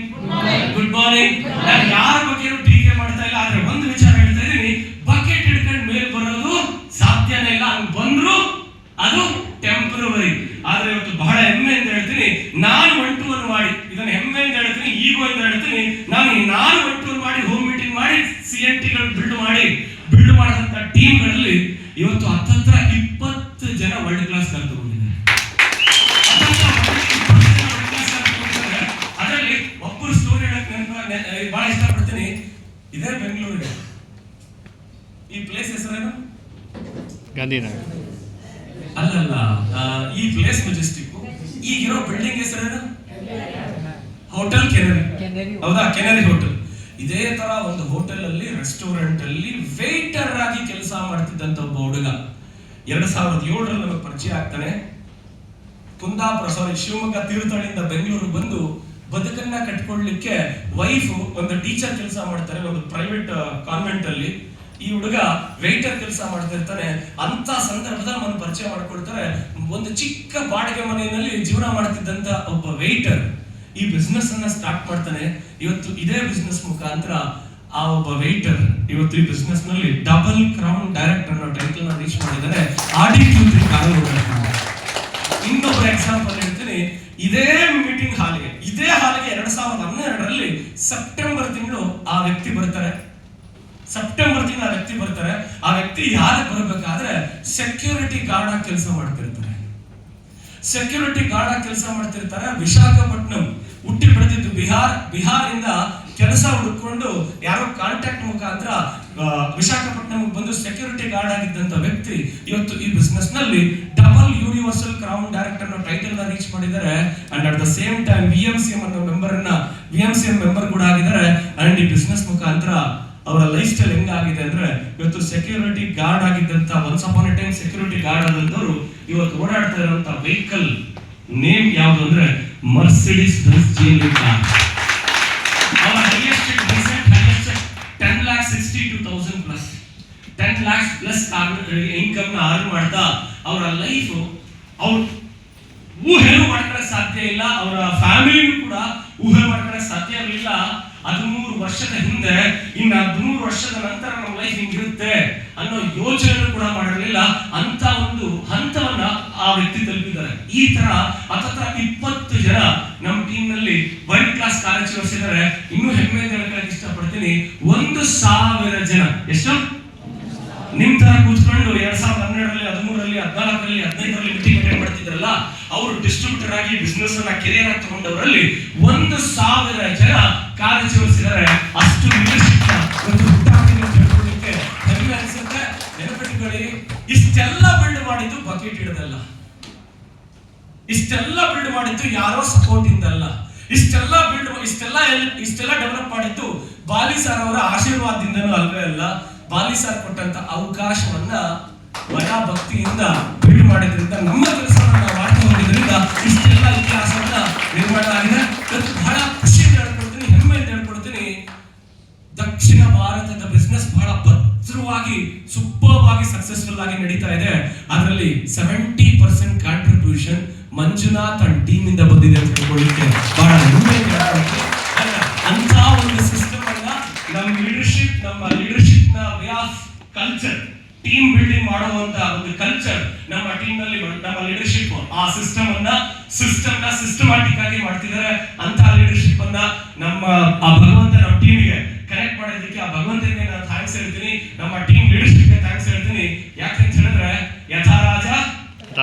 ನಾನು ಯಾರ ಬಗ್ಗೆನೂ ಟೀಕೆ ಮಾಡ್ತಾ ಇಲ್ಲ, ಆದ್ರೆ ಒಂದು ವಿಚಾರ ಹೇಳ್ತಾ ಇದ್ದೀನಿ, ಬಕೆಟ್ ಹಿಡ್ಕೊಂಡು ಮೇಲ್ ಬರೋದು ಸಾಧ್ಯನೇ ಇಲ್ಲ. ಹಂಗ್ ಬಂದ್ರು ಅದು ಟೆಂಪರರಿ. ಆದ್ರೆ ಇವತ್ತು ಬಹಳ ಹೆಮ್ಮೆಯಿಂದ ಹೇಳ್ತೀನಿ, ನಾನು 1-to-1 ಮಾಡಿ, ಇದನ್ನ ಹೆಮ್ಮೆಯಿಂದ ಹೇಳ್ತೀನಿ, ಈಗೋ ಇಂದ ಹೇಳ್ತೀನಿ, ನಾನು 1-to-1 ಮಾಡಿ ಹೋಮ್ ಮೀಟಿಂಗ್ ಮಾಡಿ CNT-ಗಳು ಬಿಲ್ಡ್ ಮಾಡಿದಂತ ಟೀಮ್ಗಳಲ್ಲಿ ಇವತ್ತು ಹತ್ತತ್ರ 20 ಜನ ವರ್ಲ್ಡ್ ಕ್ಲಾಸ್ ಕಲ್ತುಕೊಂಡಿದ್ದಾರೆ. ಅದರಲ್ಲಿ ಒಬ್ಬರು ಸ್ಟೋರಿ ಹೇಳಕ್ ಬಹಳ ಇಷ್ಟಪಡ್ತೀನಿ. ಇದೇ ಬೆಂಗಳೂರಿಗೆ, ಈ ಪ್ಲೇಸ್ ಹೆಸರೇನು? ಗಾಂಧಿನಗರ ಅಲ್ಲಲ್ಲ, ಈ ಪ್ಲೇಸ್ ಮೆಜೆಸ್ಟಿಕ್. ಈಗಿರೋ ಬಿಲ್ಡಿಂಗ್ ಹೆಸರೇನು? Hotel Canary. ಹೌದಾ? Canary hotel. ಇದೇ ತರ ಒಂದು ಹೋಟೆಲ್ ಅಲ್ಲಿ, ರೆಸ್ಟೋರೆಂಟ್ ಅಲ್ಲಿ ವೇಟರ್ ಆಗಿ ಕೆಲಸ ಮಾಡ್ತಿದ್ದಂತ ಒಬ್ಬ ಹುಡುಗ 2007ರಲ್ಲಿ ನಮಗೆ ಪರಿಚಯ ಆಗ್ತಾನೆ. ಶಿವಮೊಗ್ಗ ತೀರ್ಥಹಳ್ಳಿಯಿಂದ ಬೆಂಗಳೂರಿಗೆ ಬಂದು ಬದುಕನ್ನ ಕಟ್ಕೊಳ್ಳಿಕ್ಕೆ ವೈಫ್ ಒಂದು ಟೀಚರ್ ಕೆಲಸ ಮಾಡ್ತಾರೆ ಒಂದು ಪ್ರೈವೇಟ್ ಕಾನ್ವೆಂಟ್ ಅಲ್ಲಿ. ಈ ಹುಡುಗ ವೇಟರ್ ಕೆಲಸ ಮಾಡ್ತಿರ್ತಾನೆ. ಅಂತ ಸಂದರ್ಭದಲ್ಲಿ ಒಂದು ಪರಿಚಯ ಮಾಡ್ಕೊಳ್ತಾರೆ. ಒಂದು ಚಿಕ್ಕ ಬಾಡಿಗೆ ಮನೆಯಲ್ಲಿ ಜೀವನ ಮಾಡ್ತಿದ್ದಂತ ಒಬ್ಬ ವೇಟರ್ ಈ ಬಿಸ್ನೆಸ್ ಅನ್ನ ಸ್ಟಾರ್ಟ್ ಮಾಡ್ತಾನೆ. ಇವತ್ತು ಇದೇ ಬಿಸ್ನೆಸ್ ಮುಖಾಂತರ ಆ ಒಬ್ಬ ವೇಟರ್ ಇವತ್ತು ಈ ಬಿಸ್ನೆಸ್ ನಲ್ಲಿ ಡಬಲ್ ಕ್ರೌನ್ ಡೈರೆಕ್ಟರ್ ಅನ್ನೋ ಟೈಟಲ್ ನ ರೀಚ್ ಮಾಡಿದ್ದಾರೆ. RD23 college. ಇನ್ನೊಬ್ಬ ಎಕ್ಸಾಂಪಲ್ ಹೇಳ್ತೀನಿ. ಇದೇ ಮೀಟಿಂಗ್ ಹಾಲಿಗೆ 2012ರಲ್ಲಿ ಸೆಪ್ಟೆಂಬರ್ ತಿಂಗಳು ಆ ವ್ಯಕ್ತಿ ಬರ್ತಾರೆ. ಆ ವ್ಯಕ್ತಿ ಯಾರು ಬರಬೇಕಾದ್ರೆ ಸೆಕ್ಯೂರಿಟಿ ಗಾರ್ಡ್ ಆಗಿ ಕೆಲಸ ಮಾಡ್ತಿರ್ತಾರೆ. ವಿಶಾಖಪಟ್ಟಣಂ, ಹುಟ್ಟಿ ಬೆಳೆದಿದ್ದು ಬಿಹಾರಿಂದ ಕೆಲಸ ಹುಡುಕೊಂಡು ಯಾರೋ ಕಾಂಟ್ಯಾಕ್ಟ್ ಮುಖಾಂತರ ವಿಶಾಖಪಟ್ಟಣಕ್ಕೆ ಬಂದು ಸೆಕ್ಯೂರಿಟಿ ಗಾರ್ಡ್ ಆಗಿದ್ದಂತ ವ್ಯಕ್ತಿ ಇವತ್ತು ಈ ಬಿಸ್ನೆಸ್ ನಲ್ಲಿ double universal crown director title ನ ರೀಚ್ ಮಾಡಿದ್ದಾರೆ. And at the same time VMCM ಅನ್ನೋ VMCM ಮೆಂಬರ್ ಕೂಡ ಆಗಿದ್ದಾರೆ. ಅಂಡ್ ಈ ಬಿಸ್ನೆಸ್ ಮುಖಾಂತರ ಅವರ ಲೈಫ್ ಸ್ಟೈಲ್ ಹೆಂಗಾಗಿದೆ ಅಂದ್ರೆ ಇವತ್ತು ಸೆಕ್ಯೂರಿಟಿ ಗಾರ್ಡ್ ಆಗಿದ್ದಂತ once upon a time security guard ಆದಂತವರು ಇವತ್ತು ಓಡಾಡ್ತಾ ಇರುವಂತ ವೆಹಿಕಲ್ ನೇಮ್ ಯಾವುದು ಅಂದ್ರೆ ಮರ್ಸಿಡೀಸ್ ಬೆಂಜ್ GLE ಕಾರ್. ಅವರ highest 10,62,000 plus 10 lakhs plus income ನ ಅರ್ನ್ ಮಾಡ್ತಾ ಅವರ ಲೈಫ್ ಅವ್ರು ಊಹೆನೂ ಮಾಡ್ಕೊಳ್ಳೋಕೆ ಸಾಧ್ಯ ಇಲ್ಲ. ಅವರ ಫ್ಯಾಮಿಲಿನೂ ಕೂಡ ಊಹೆ ಮಾಡ್ಕೊಳ್ಳೋಕೆ ಸಾಧ್ಯ ಇರಲಿಲ್ಲ. 13 ವರ್ಷದ ಹಿಂದೆ ಇನ್ನು 13 ವರ್ಷದ ನಂತರ ನಮ್ಮ ಲೈಫ್ ಹಿಂಗಿರುತ್ತೆ ಅನ್ನೋ ಯೋಚನೆ ಕೂಡ ಮಾಡಿರಲಿಲ್ಲ. ಅಂತ ಒಂದು ಹಂತವನ್ನ ಆ ವ್ಯಕ್ತಿ ತಲುಪಿದ್ದಾರೆ. ಈ ತರ ಹತ್ತತ್ರ 20 ಜನ ನಮ್ಮ ಟೀಮ್ ನಲ್ಲಿ ವರ್ಲ್ಡ್ ಕ್ಲಾಸ್ ಕಾರ್ಯಚರಿಸಿದ್ದಾರೆ. ಇನ್ನೂ ಹೆಮ್ಮೆಯಿಂದ ಹೇಳಕ್ಕೆ ಇಷ್ಟಪಡ್ತೀನಿ, 1,000 ಜನ ಎಷ್ಟು ನಿಮ್ ತರ ಕೂತ್ಕೊಂಡು 2012ರಲ್ಲಿ 13ರಲ್ಲಿ 14ರಲ್ಲಿ 15ರಲ್ಲಿ ಮೀಟಿಂಗ್ ಅಟೆಂಡ್ ಮಾಡ್ತಿದ್ರಲ್ಲ, ಅವರು ಡಿಸ್ಟ್ರಿಬ್ಯೂಟರ್ ಆಗಿ ಬಿಸ್ನೆಸ್ ಅನ್ನ ಕೆರಿಯರ್ ಆಗಿ ತಗೊಂಡವರಲ್ಲಿ 1,000 ಜನ ಕಾರ್ಯಚರಿಸಿದ್ದಾರೆ. ಅಷ್ಟು ಲೀಡರ್ಶಿಪ್ ತಿಳ್ಕೊಳ್ಳಿಕ್ಕೆ ಹೆಮ್ಮೆ ಅನ್ಸುತ್ತೆ. ನೆನಪಿಟ್ಕೊಳ್ಳಿ, ಇಷ್ಟೆಲ್ಲ ಬಿಲ್ಡ್ ಮಾಡಿದ್ದು ಬಕೆಟ್ ಹಿಡಿದಲ್ಲ, ಇಷ್ಟೆಲ್ಲ ಬಿಲ್ಡ್ ಮಾಡಿದ್ದು ಯಾರೋ ಸಪೋರ್ಟ್ ಇಂದಲ್ಲ, ಇಷ್ಟೆಲ್ಲ ಡೆವಲಪ್ ಮಾಡಿದ್ದು ಬಾಲಿ ಸರ್ ಅವರ ಆಶೀರ್ವಾದದಿಂದನೂ ಅಲ್ವೇ ಅಲ್ಲ. ಬಾಲಿ ಸರ್ ಕೊಟ್ಟಂತ ಅವಕಾಶವನ್ನ ಭಯ ಭಕ್ತಿಯಿಂದ ಬಿಲ್ಡ್ ಮಾಡಿದ್ರಿಂದ ನಮ್ಮ ಕೆಲಸವನ್ನ ನಾವು ಮಾಡ್ತಾ ಹೋಗಿದ್ರಿಂದ ಇಷ್ಟೆಲ್ಲ ಇತಿಹಾಸವನ್ನ ನಿರ್ಮಾಣ ಆಗಿದೆ. ಬಹಳ ಖುಷಿಯಿಂದ ಹೇಳ್ಕೊಡ್ತೀನಿ, ಹೆಮ್ಮೆಯಿಂದ ಹೇಳ್ಕೊಡ್ತೀನಿ, ದಕ್ಷಿಣ ಭಾರತದ ಬಿಸ್ನೆಸ್ ಬಹಳ ಭದ್ರವಾಗಿ ಸೂಪರ್ ಆಗಿ ಸಕ್ಸಸ್ಫುಲ್ ಆಗಿ ನಡೀತಾ ಇದೆ. ಅದರಲ್ಲಿ 70% ಕಾಂಟ್ರಿಬ್ಯೂಷನ್ ಮಂಜುನಾಥ್ ಅಂಡ್ ಟೀಮ್ ಇಂದ ಬಂದಿದೆ ಅಂತ ಹೇಳ್ಕೊಳ್ಳಿಕ್ಕೆ ಬಹಳ ಹೆಮ್ಮೆಯಿಂದ ಹೇಳ್ಕೊಡ್ತೀನಿ. ಅಂತ ಒಂದು ಸಿಸ್ಟಮ್ ಅನ್ನ ನಮ್ಮ ಲೀಡರ್ಶಿಪ್ ನ way of culture, team building ಮಾಡುವಂತ ಒಂದು ಕಲ್ಚರ್ ನಮ್ಮ ಟೀಮ್ ನಲ್ಲಿ ನಮ್ಮ ಲೀಡರ್ಶಿಪ್ ಆ ಸಿಸ್ಟಮ್ ನ ಸಿಸ್ಟಮ್ಯಾಟಿಕ್ ಆಗಿ ಮಾಡ್ತಿದ್ದಾರೆ. ಅಂತ ಲೀಡರ್ಶಿಪ್ ಅನ್ನ ನಮ್ಮ ಆ ಭಗವಂತ ನಮ್ಮ ಟೀಮಿಗೆ ಕನೆಕ್ಟ್ ಮಾಡೋದಕ್ಕೆ ಆ ಭಗವಂತನಿಗೆ ನಾನು ಥ್ಯಾಂಕ್ಸ್ ಹೇಳ್ತೀನಿ, ನಮ್ಮ ಟೀಮ್ ಲೀಡರ್ಶಿಪ್ಗೆ ಥ್ಯಾಂಕ್ಸ್ ಹೇಳ್ತೀನಿ. ಯಾಕಂತ ಹೇಳಿದ್ರೆ ಯಥಾ ರಾಜ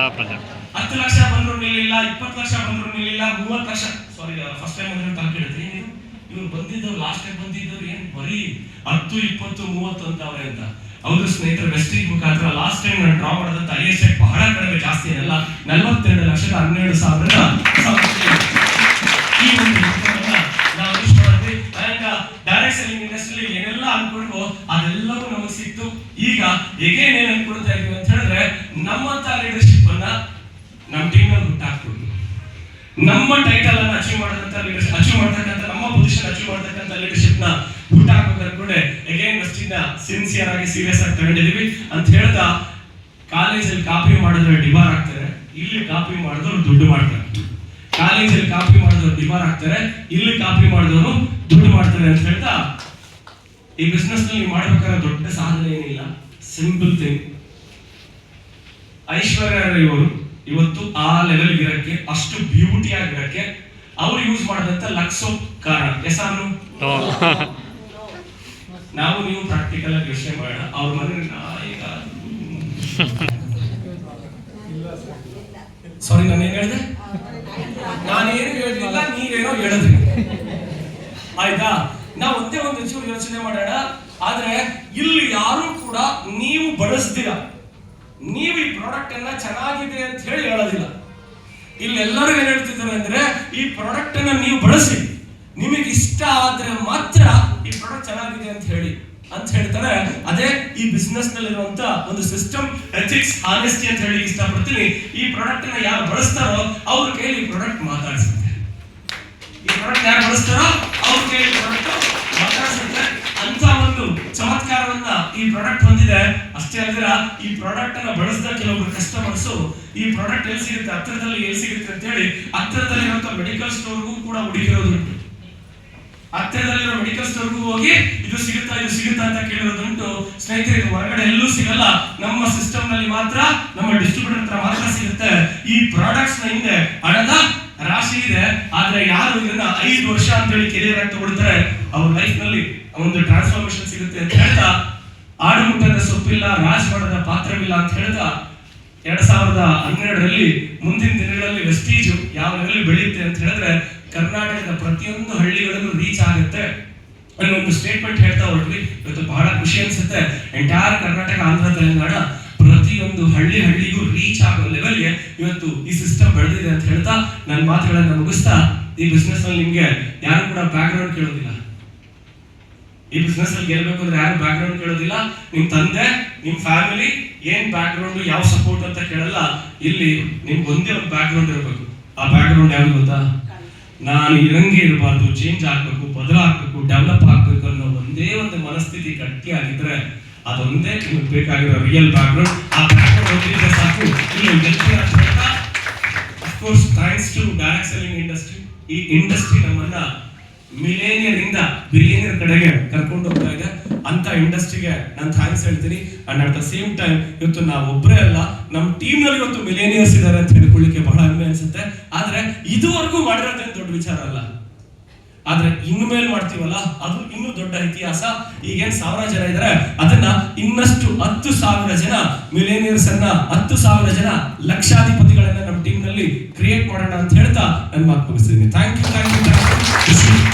10 ಲಕ್ಷ ಬಂದ್ರು ನಿಲ್ಲಿಲ್ಲ, 20 ಲಕ್ಷ ಬಂದ್ರು ನಿಲ್ಲಿಲ್ಲ, 30 ಲಕ್ಷ ಸಾರಿ ಫಸ್ಟ್ ಟೈಮ್ ಬಂದ್ರೆ ತಲುಪಿಡುತ್ತೆ. ಇವ್ರು ಬಂದಿದ್ದವ್ರು ಲಾಸ್ಟ್ ಟೈಮ್ ಬಂದಿದ್ದವ್ರು ಏನ್ ಬರೀ 10, 20, 30 ಅಂತ ಅವ್ರೆ ಅಂತ. ಹೌದು ಸ್ನೇಹಿತರು, ವೆಸ್ಟೀಜ್ ಮುಖಾಂತರ ಲಾಸ್ಟ್ ಟೈಮ್ ನಾನು ಡ್ರಾ ಮಾಡಿದಂತ IS ಬಹಳ ಕಡಿಮೆ, ಜಾಸ್ತಿ ಏನಲ್ಲ, 42,12,000 ಈ ಒಂದು ನಾವು ಯೂಸ್ ಮಾಡಿದ್ವಿ. ಡೈರೆಕ್ಟ್ ಸೆಲ್ಲಿಂಗ್ ಇಂಡಸ್ಟ್ರಿ ಏನೆಲ್ಲ ಅನ್ಕೊಂಡ್ವು ಅದೆಲ್ಲವೂ ನಮಗೆ ಸಿಕ್ತು. ಈಗ ಹೇಗೇನ್ ಏನ್ ಅನ್ಕೊಳ್ತಾ ಇದೀವಿ ಅಂತ ಹೇಳಿದ್ರೆ, ನಮ್ಮಂತ ಲೀಡರ್ಶಿಪ್ ಅನ್ನ ನಮ್ಮ ಟೀಮ್ ನಲ್ಲಿ ಹುಟ್ಟಾಕ್ಬಿಡ್ತೀವಿ. ನಮ್ಮ ಟೈಟಲ್ ಅನ್ನ ಅಚೀವ್ ಮಾಡ್ತಕ್ಕಂಥ ನಮ್ಮ ಪೊಸಿಷನ್ ಅಚೀವ್ ಮಾಡ್ತಕ್ಕಂಥ ಲೀಡರ್ಶಿಪ್ ನ ಹುಟ್ಟಾಕ್ಬೇಕು ಅನ್ಕೊಂಡೆ ಅಗೇನ್ ವೆಸ್ಟಿನ ಸಿನ್ಸಿಯರ್ ಆಗಿ ಸೀರಿಯಸ್ ಆಗಿ ತಗೊಂಡಿದೀವಿ ಅಂತ ಹೇಳ್ತಾ, ಕಾಲೇಜಲ್ಲಿ ಕಾಪಿ ಮಾಡಿದ್ರೆ ಡಿಬಾರ್ ಆಗ್ತಾರೆ, ಇಲ್ಲಿ ಕಾಪಿ ಮಾಡಿದವರು ದುಡ್ಡು ಮಾಡ್ತಾರೆ. ಕಾಲೇಜಲ್ಲಿ ಕಾಪಿ ಮಾಡಿದವರು ಡಿಬಾರ್ ಆಗ್ತಾರೆ, ಇಲ್ಲಿ ಕಾಪಿ ಮಾಡಿದವರು ದುಡ್ಡು ಮಾಡ್ತಾರೆ ಅಂತ ಹೇಳ್ತಾ, ಈ ಬಿಸ್ನೆಸ್ ನಲ್ಲಿ ಮಾಡ್ಬೇಕಾದ್ರೆ ದೊಡ್ಡ ಸಾಧನೆ ಏನಿಲ್ಲ, ಸಿಂಪಲ್ ಥಿಂಗ್. ಐಶ್ವರ್ಯ ಇವರು ಇವತ್ತು ಆ ಲೆವೆಲ್ ಇರಕ್ಕೆ, ಅಷ್ಟು ಬ್ಯೂಟಿ ಆಗಿರಕ್ಕೆ ಅವ್ರು ಯೂಸ್ ಮಾಡಿದಂತ ಲಕ್ಸೋ ಕಾರಣ ಹೆಸರು ನಾವು ನೀವು ಪ್ರಾಕ್ಟಿಕಲ್ ಆಗಿ ಯೋಚನೆ ಮಾಡೋಣ. ಅವ್ರ ಮನೆ ಈಗ ಸಾರಿ ನಾನೇನ್ ಹೇಳಿದೆ, ನಾನೇನು ಹೇಳಿಲ್ಲ, ನೀವೇನೋ ಹೇಳಿದ್ರಿ ಆಯ್ತಾ. ನಾವು ಒಂದೇ ಒಂದು ಚೂರು ಯೋಚನೆ ಮಾಡೋಣ. ಆದ್ರೆ ಇಲ್ಲಿ ಯಾರು ಕೂಡ ನೀವು ಬಳಸ್ತೀರಾ, ನೀವು ಈ ಪ್ರಾಡಕ್ಟ್ ಅನ್ನ ಚೆನ್ನಾಗಿದೆ ಅಂತ ಹೇಳಿ ಹೇಳೋದಿಲ್ಲ. ಇಲ್ಲಿ ಎಲ್ಲರೂ ಏನ್ ಹೇಳ್ತಿದ್ದಾರೆ ಅಂದ್ರೆ, ಈ ಪ್ರಾಡಕ್ಟ್ ಅನ್ನ ನೀವು ಬಳಸಿ, ನಿಮಗೆ ಇಷ್ಟ ಆದ್ರೆ ಮಾತ್ರ ಈ ಪ್ರಾಡಕ್ಟ್ ಚೆನ್ನಾಗಿದೆ ಅಂತ ಹೇಳ್ತಾರೆ. ಅದೇ ಈ ಬಿಸ್ನೆಸ್ ನಲ್ಲಿ ಇರುವಂತ ಒಂದು ಸಿಸ್ಟಮ್, ಎಥಿಕ್ಸ್, ಆನೆಸ್ಟಿ ಅಂತ ಹೇಳಿ ಇಷ್ಟಪಡ್ತೀನಿ. ಈ ಪ್ರಾಡಕ್ಟ್ ಅನ್ನ ಯಾರು ಬಳಸ್ತಾರೋ ಅವ್ರ ಕೈಲಿ ಈ ಪ್ರಾಡಕ್ಟ್ ಮಾತಾಡ್ಸುತ್ತೆ. ಈ ಪ್ರಾಡಕ್ಟ್ ಯಾರು ಬಳಸ್ತಾರೋ ಅವ್ರ ಕೈಲಿ ಪ್ರಾಡಕ್ಟ್ ಮಾತಾಡ್ಸುತ್ತೆ. ಅಂತ ಒಂದು ಚಮತ್ಕಾರವನ್ನ ಈ ಪ್ರಾಡಕ್ಟ್ ಹೊಂದಿದೆ. ಅಷ್ಟೇ ಅಲ್ಲದೆ ಈ ಪ್ರಾಡಕ್ಟ್ ಅನ್ನ ಬಳಸಿದ ಕೆಲವೊಬ್ರು ಕಸ್ಟಮರ್ಸ್ ಈ ಪ್ರಾಡಕ್ಟ್ ಎಲ್ಲಿ ಸಿಗುತ್ತೆ, ಹತ್ತಿರದಲ್ಲಿ ಎಲ್ಲಿ ಸಿಗುತ್ತೆ ಅಂತ ಹೇಳಿ ಹತ್ತಿರದಲ್ಲಿರುವಂತ ಮೆಡಿಕಲ್ ಸ್ಟೋರ್ಗೂ ಕೂಡ ಹುಡುಕಿರೋದುಂಟು. ಹತ್ತಿರದಲ್ಲಿರೋ ಮೆಡಿಕಲ್ ಸ್ಟೋರ್ಗೂ ಹೋಗಿ ಇದು ಸಿಗುತ್ತಾ ಅಂತ ಕೇಳಿರೋದುಂಟು. ಸ್ನೇಹಿತರೆ, ಇದು ಹೊರಗಡೆ ಎಲ್ಲೂ ಸಿಗಲ್ಲ, ನಮ್ಮ ಸಿಸ್ಟಮ್ ನಲ್ಲಿ ಮಾತ್ರ, ನಮ್ಮ ಡಿಸ್ಟ್ರಿಬ್ಯೂಟರ್ ಹತ್ರ ಮಾತ್ರ ಸಿಗುತ್ತೆ. ಈ ಪ್ರಾಡಕ್ಟ್ಸ್ ನ ಹಿಂದೆ ಹಣದ ರಾಶಿ ಇದೆ. ಆದ್ರೆ ಯಾರು ಇದನ್ನ 5 ವರ್ಷ ಅಂತ ಹೇಳಿ ಕೆರಿಯರ್ ಆಗಿ ತಗೊಳ್ತಾರೆ, ಅವ್ರ ಲೈಫ್ ನಲ್ಲಿ ಒಂದು ಟ್ರಾನ್ಸ್ಫಾರ್ಮೇಶನ್ ಸಿಗುತ್ತೆ ಅಂತ ಹೇಳ್ತಾ, ಆಡುಮುಟ್ಟದ ಸೊಪ್ಪಿಲ್ಲ, ರಾಜವಾಡದ ಪಾತ್ರವಿಲ್ಲ ಅಂತ ಹೇಳ್ತಾ 2012ರಲ್ಲಿ ಮುಂದಿನ ದಿನಗಳಲ್ಲಿ ವೆಸ್ಟೀಜ್ ಯಾವ ಲೆವೆಲ್ ಬೆಳೆಯುತ್ತೆ ಅಂತ ಹೇಳಿದ್ರೆ, ಕರ್ನಾಟಕದ ಪ್ರತಿಯೊಂದು ಹಳ್ಳಿಗಳಲ್ಲೂ ರೀಚ್ ಆಗುತ್ತೆ. ಅನ್ನೋ ಒಂದು ಸ್ಟೇಟ್ಮೆಂಟ್ ಹೇಳ್ತಾ ಹೊರಟ್ವಿ. ಇವತ್ತು ಬಹಳ ಖುಷಿ ಅನ್ಸುತ್ತೆ. ಎಂಟೈರ್ ಕರ್ನಾಟಕ, ಆಂಧ್ರ, ತೆಲಂಗಾಣ ಪ್ರತಿಯೊಂದು ಹಳ್ಳಿಗೂ ರೀಚ್ ಆಗೋ ಲೆವೆಲ್ಗೆ ಇವತ್ತು ಈ ಸಿಸ್ಟಮ್ ಬೆಳೆದಿದೆ ಅಂತ ಹೇಳ್ತಾ ನನ್ನ ಮಾತುಗಳನ್ನ ಮುಗಿಸ್ತಾ, ಈ ಬಿಸ್ನೆಸ್ ಅಲ್ಲಿ ನಿಮ್ಗೆ ಯಾರು ಕೂಡ ಬ್ಯಾಕ್ ಗ್ರೌಂಡ್ ಕೇಳೋದಿಲ್ಲ. ಈ ಬಿಸ್ನೆಸ್ ಅಲ್ಲಿ ಗೆಲ್ಬೇಕು ಅಂದ್ರೆ ಯಾರು ಬ್ಯಾಕ್ ಗ್ರೌಂಡ್ ಕೇಳೋದಿಲ್ಲ. ನಿಮ್ ತಂದೆ, ನಿಮ್ ಫ್ಯಾಮಿಲಿ ಏನ್ ಬ್ಯಾಕ್ ಗ್ರೌಂಡ್, ಯಾವ ಸಪೋರ್ಟ್ ಅಂತ ಕೇಳಲ್ಲ. ಇಲ್ಲಿ ನಿಮ್ಗೆ ಒಂದೇ ಒಂದು ಬ್ಯಾಕ್ ಗ್ರೌಂಡ್ ಇರಬೇಕು. ಆ ಬ್ಯಾಕ್ ಗ್ರೌಂಡ್ ಯಾವ್ದು ಗೊತ್ತಾ? ನಾನು ಇರಂಗೆ ಇರಬಾರ್ದು, ಚೇಂಜ್ ಆಗ್ಬೇಕು, ಬದಲಾಗಬೇಕು, ಡೆವಲಪ್ ಆಗ್ಬೇಕು ಅನ್ನೋ ಒಂದೇ ಒಂದು ಮನಸ್ಥಿತಿ ಗಟ್ಟಿ ಆಗಿದ್ರೆ ಅದೊಂದೇ ನಿಮಗೆ ಬೇಕಾಗಿರೋ ರಿಯಲ್ ಬ್ಯಾಕ್ ಗ್ರೌಂಡ್. ಆ ಬ್ಯಾಕ್ ಗ್ರೌಂಡ್ ಹೊಂದಿದ್ರೆ ಸಾಕು. Of course thanks to direct selling industry. ಈ ಇಂಡಸ್ಟ್ರಿ ನಮ್ಮನ್ನ ಮಿಲೇನಿಯರ್ ಇಂದ ಬಿಲಿಯನಿಯರ್ ಕಡೆಗೆ ಕರ್ಕೊಂಡು ಹೋಗ್ತಾ ಇದೆ. ಅಂತ ಇಂಡಸ್ಟ್ರಿಗೆ ನಾನು ಥ್ಯಾಂಕ್ಸ್ ಹೇಳ್ತೀನಿ. And at the same time ಇವತ್ತು ನಾವು ಒಬ್ಬರೇ ಅಲ್ಲ, ನಮ್ಮ ಟೀಮ್ ನಲ್ಲಿ ಇವತ್ತು ಮಿಲೇನಿಯರ್ಸ್ ಇದ್ದಾರೆ ಅಂತ ಹೇಳ್ಕೊಳ್ಳಿಕ್ಕೆ ಬಹಳ ಹೆಮ್ಮೆ ಅನ್ಸುತ್ತೆ. ಆದ್ರೆ ಇದುವರೆಗೂ ಮಾಡಿರೋದೇನು ದೊಡ್ಡ ವಿಚಾರ ಅಲ್ಲ, ಆದ್ರೆ ಇನ್ಮೇಲೆ ಮಾಡ್ತೀವಲ್ಲ ಅದು ಇನ್ನೂ ದೊಡ್ಡ ಇತಿಹಾಸ. ಈಗೇನ್ 1000 ಜನ ಇದ್ದಾರೆ, ಅದನ್ನ ಇನ್ನಷ್ಟು 10,000 ಜನ ಮಿಲೇನಿಯರ್ಸ್ ಅನ್ನ, 10,000 ಜನ ಲಕ್ಷಾಧಿಪತಿಗಳನ್ನ ನಮ್ಮ ಟೀಮ್ ನಲ್ಲಿ ಕ್ರಿಯೇಟ್ ಮಾಡೋಣ ಅಂತ ಹೇಳ್ತಾ ನನ್ನ ಮಾತು ಮುಗಿಸ್ತೀನಿ. Thank you.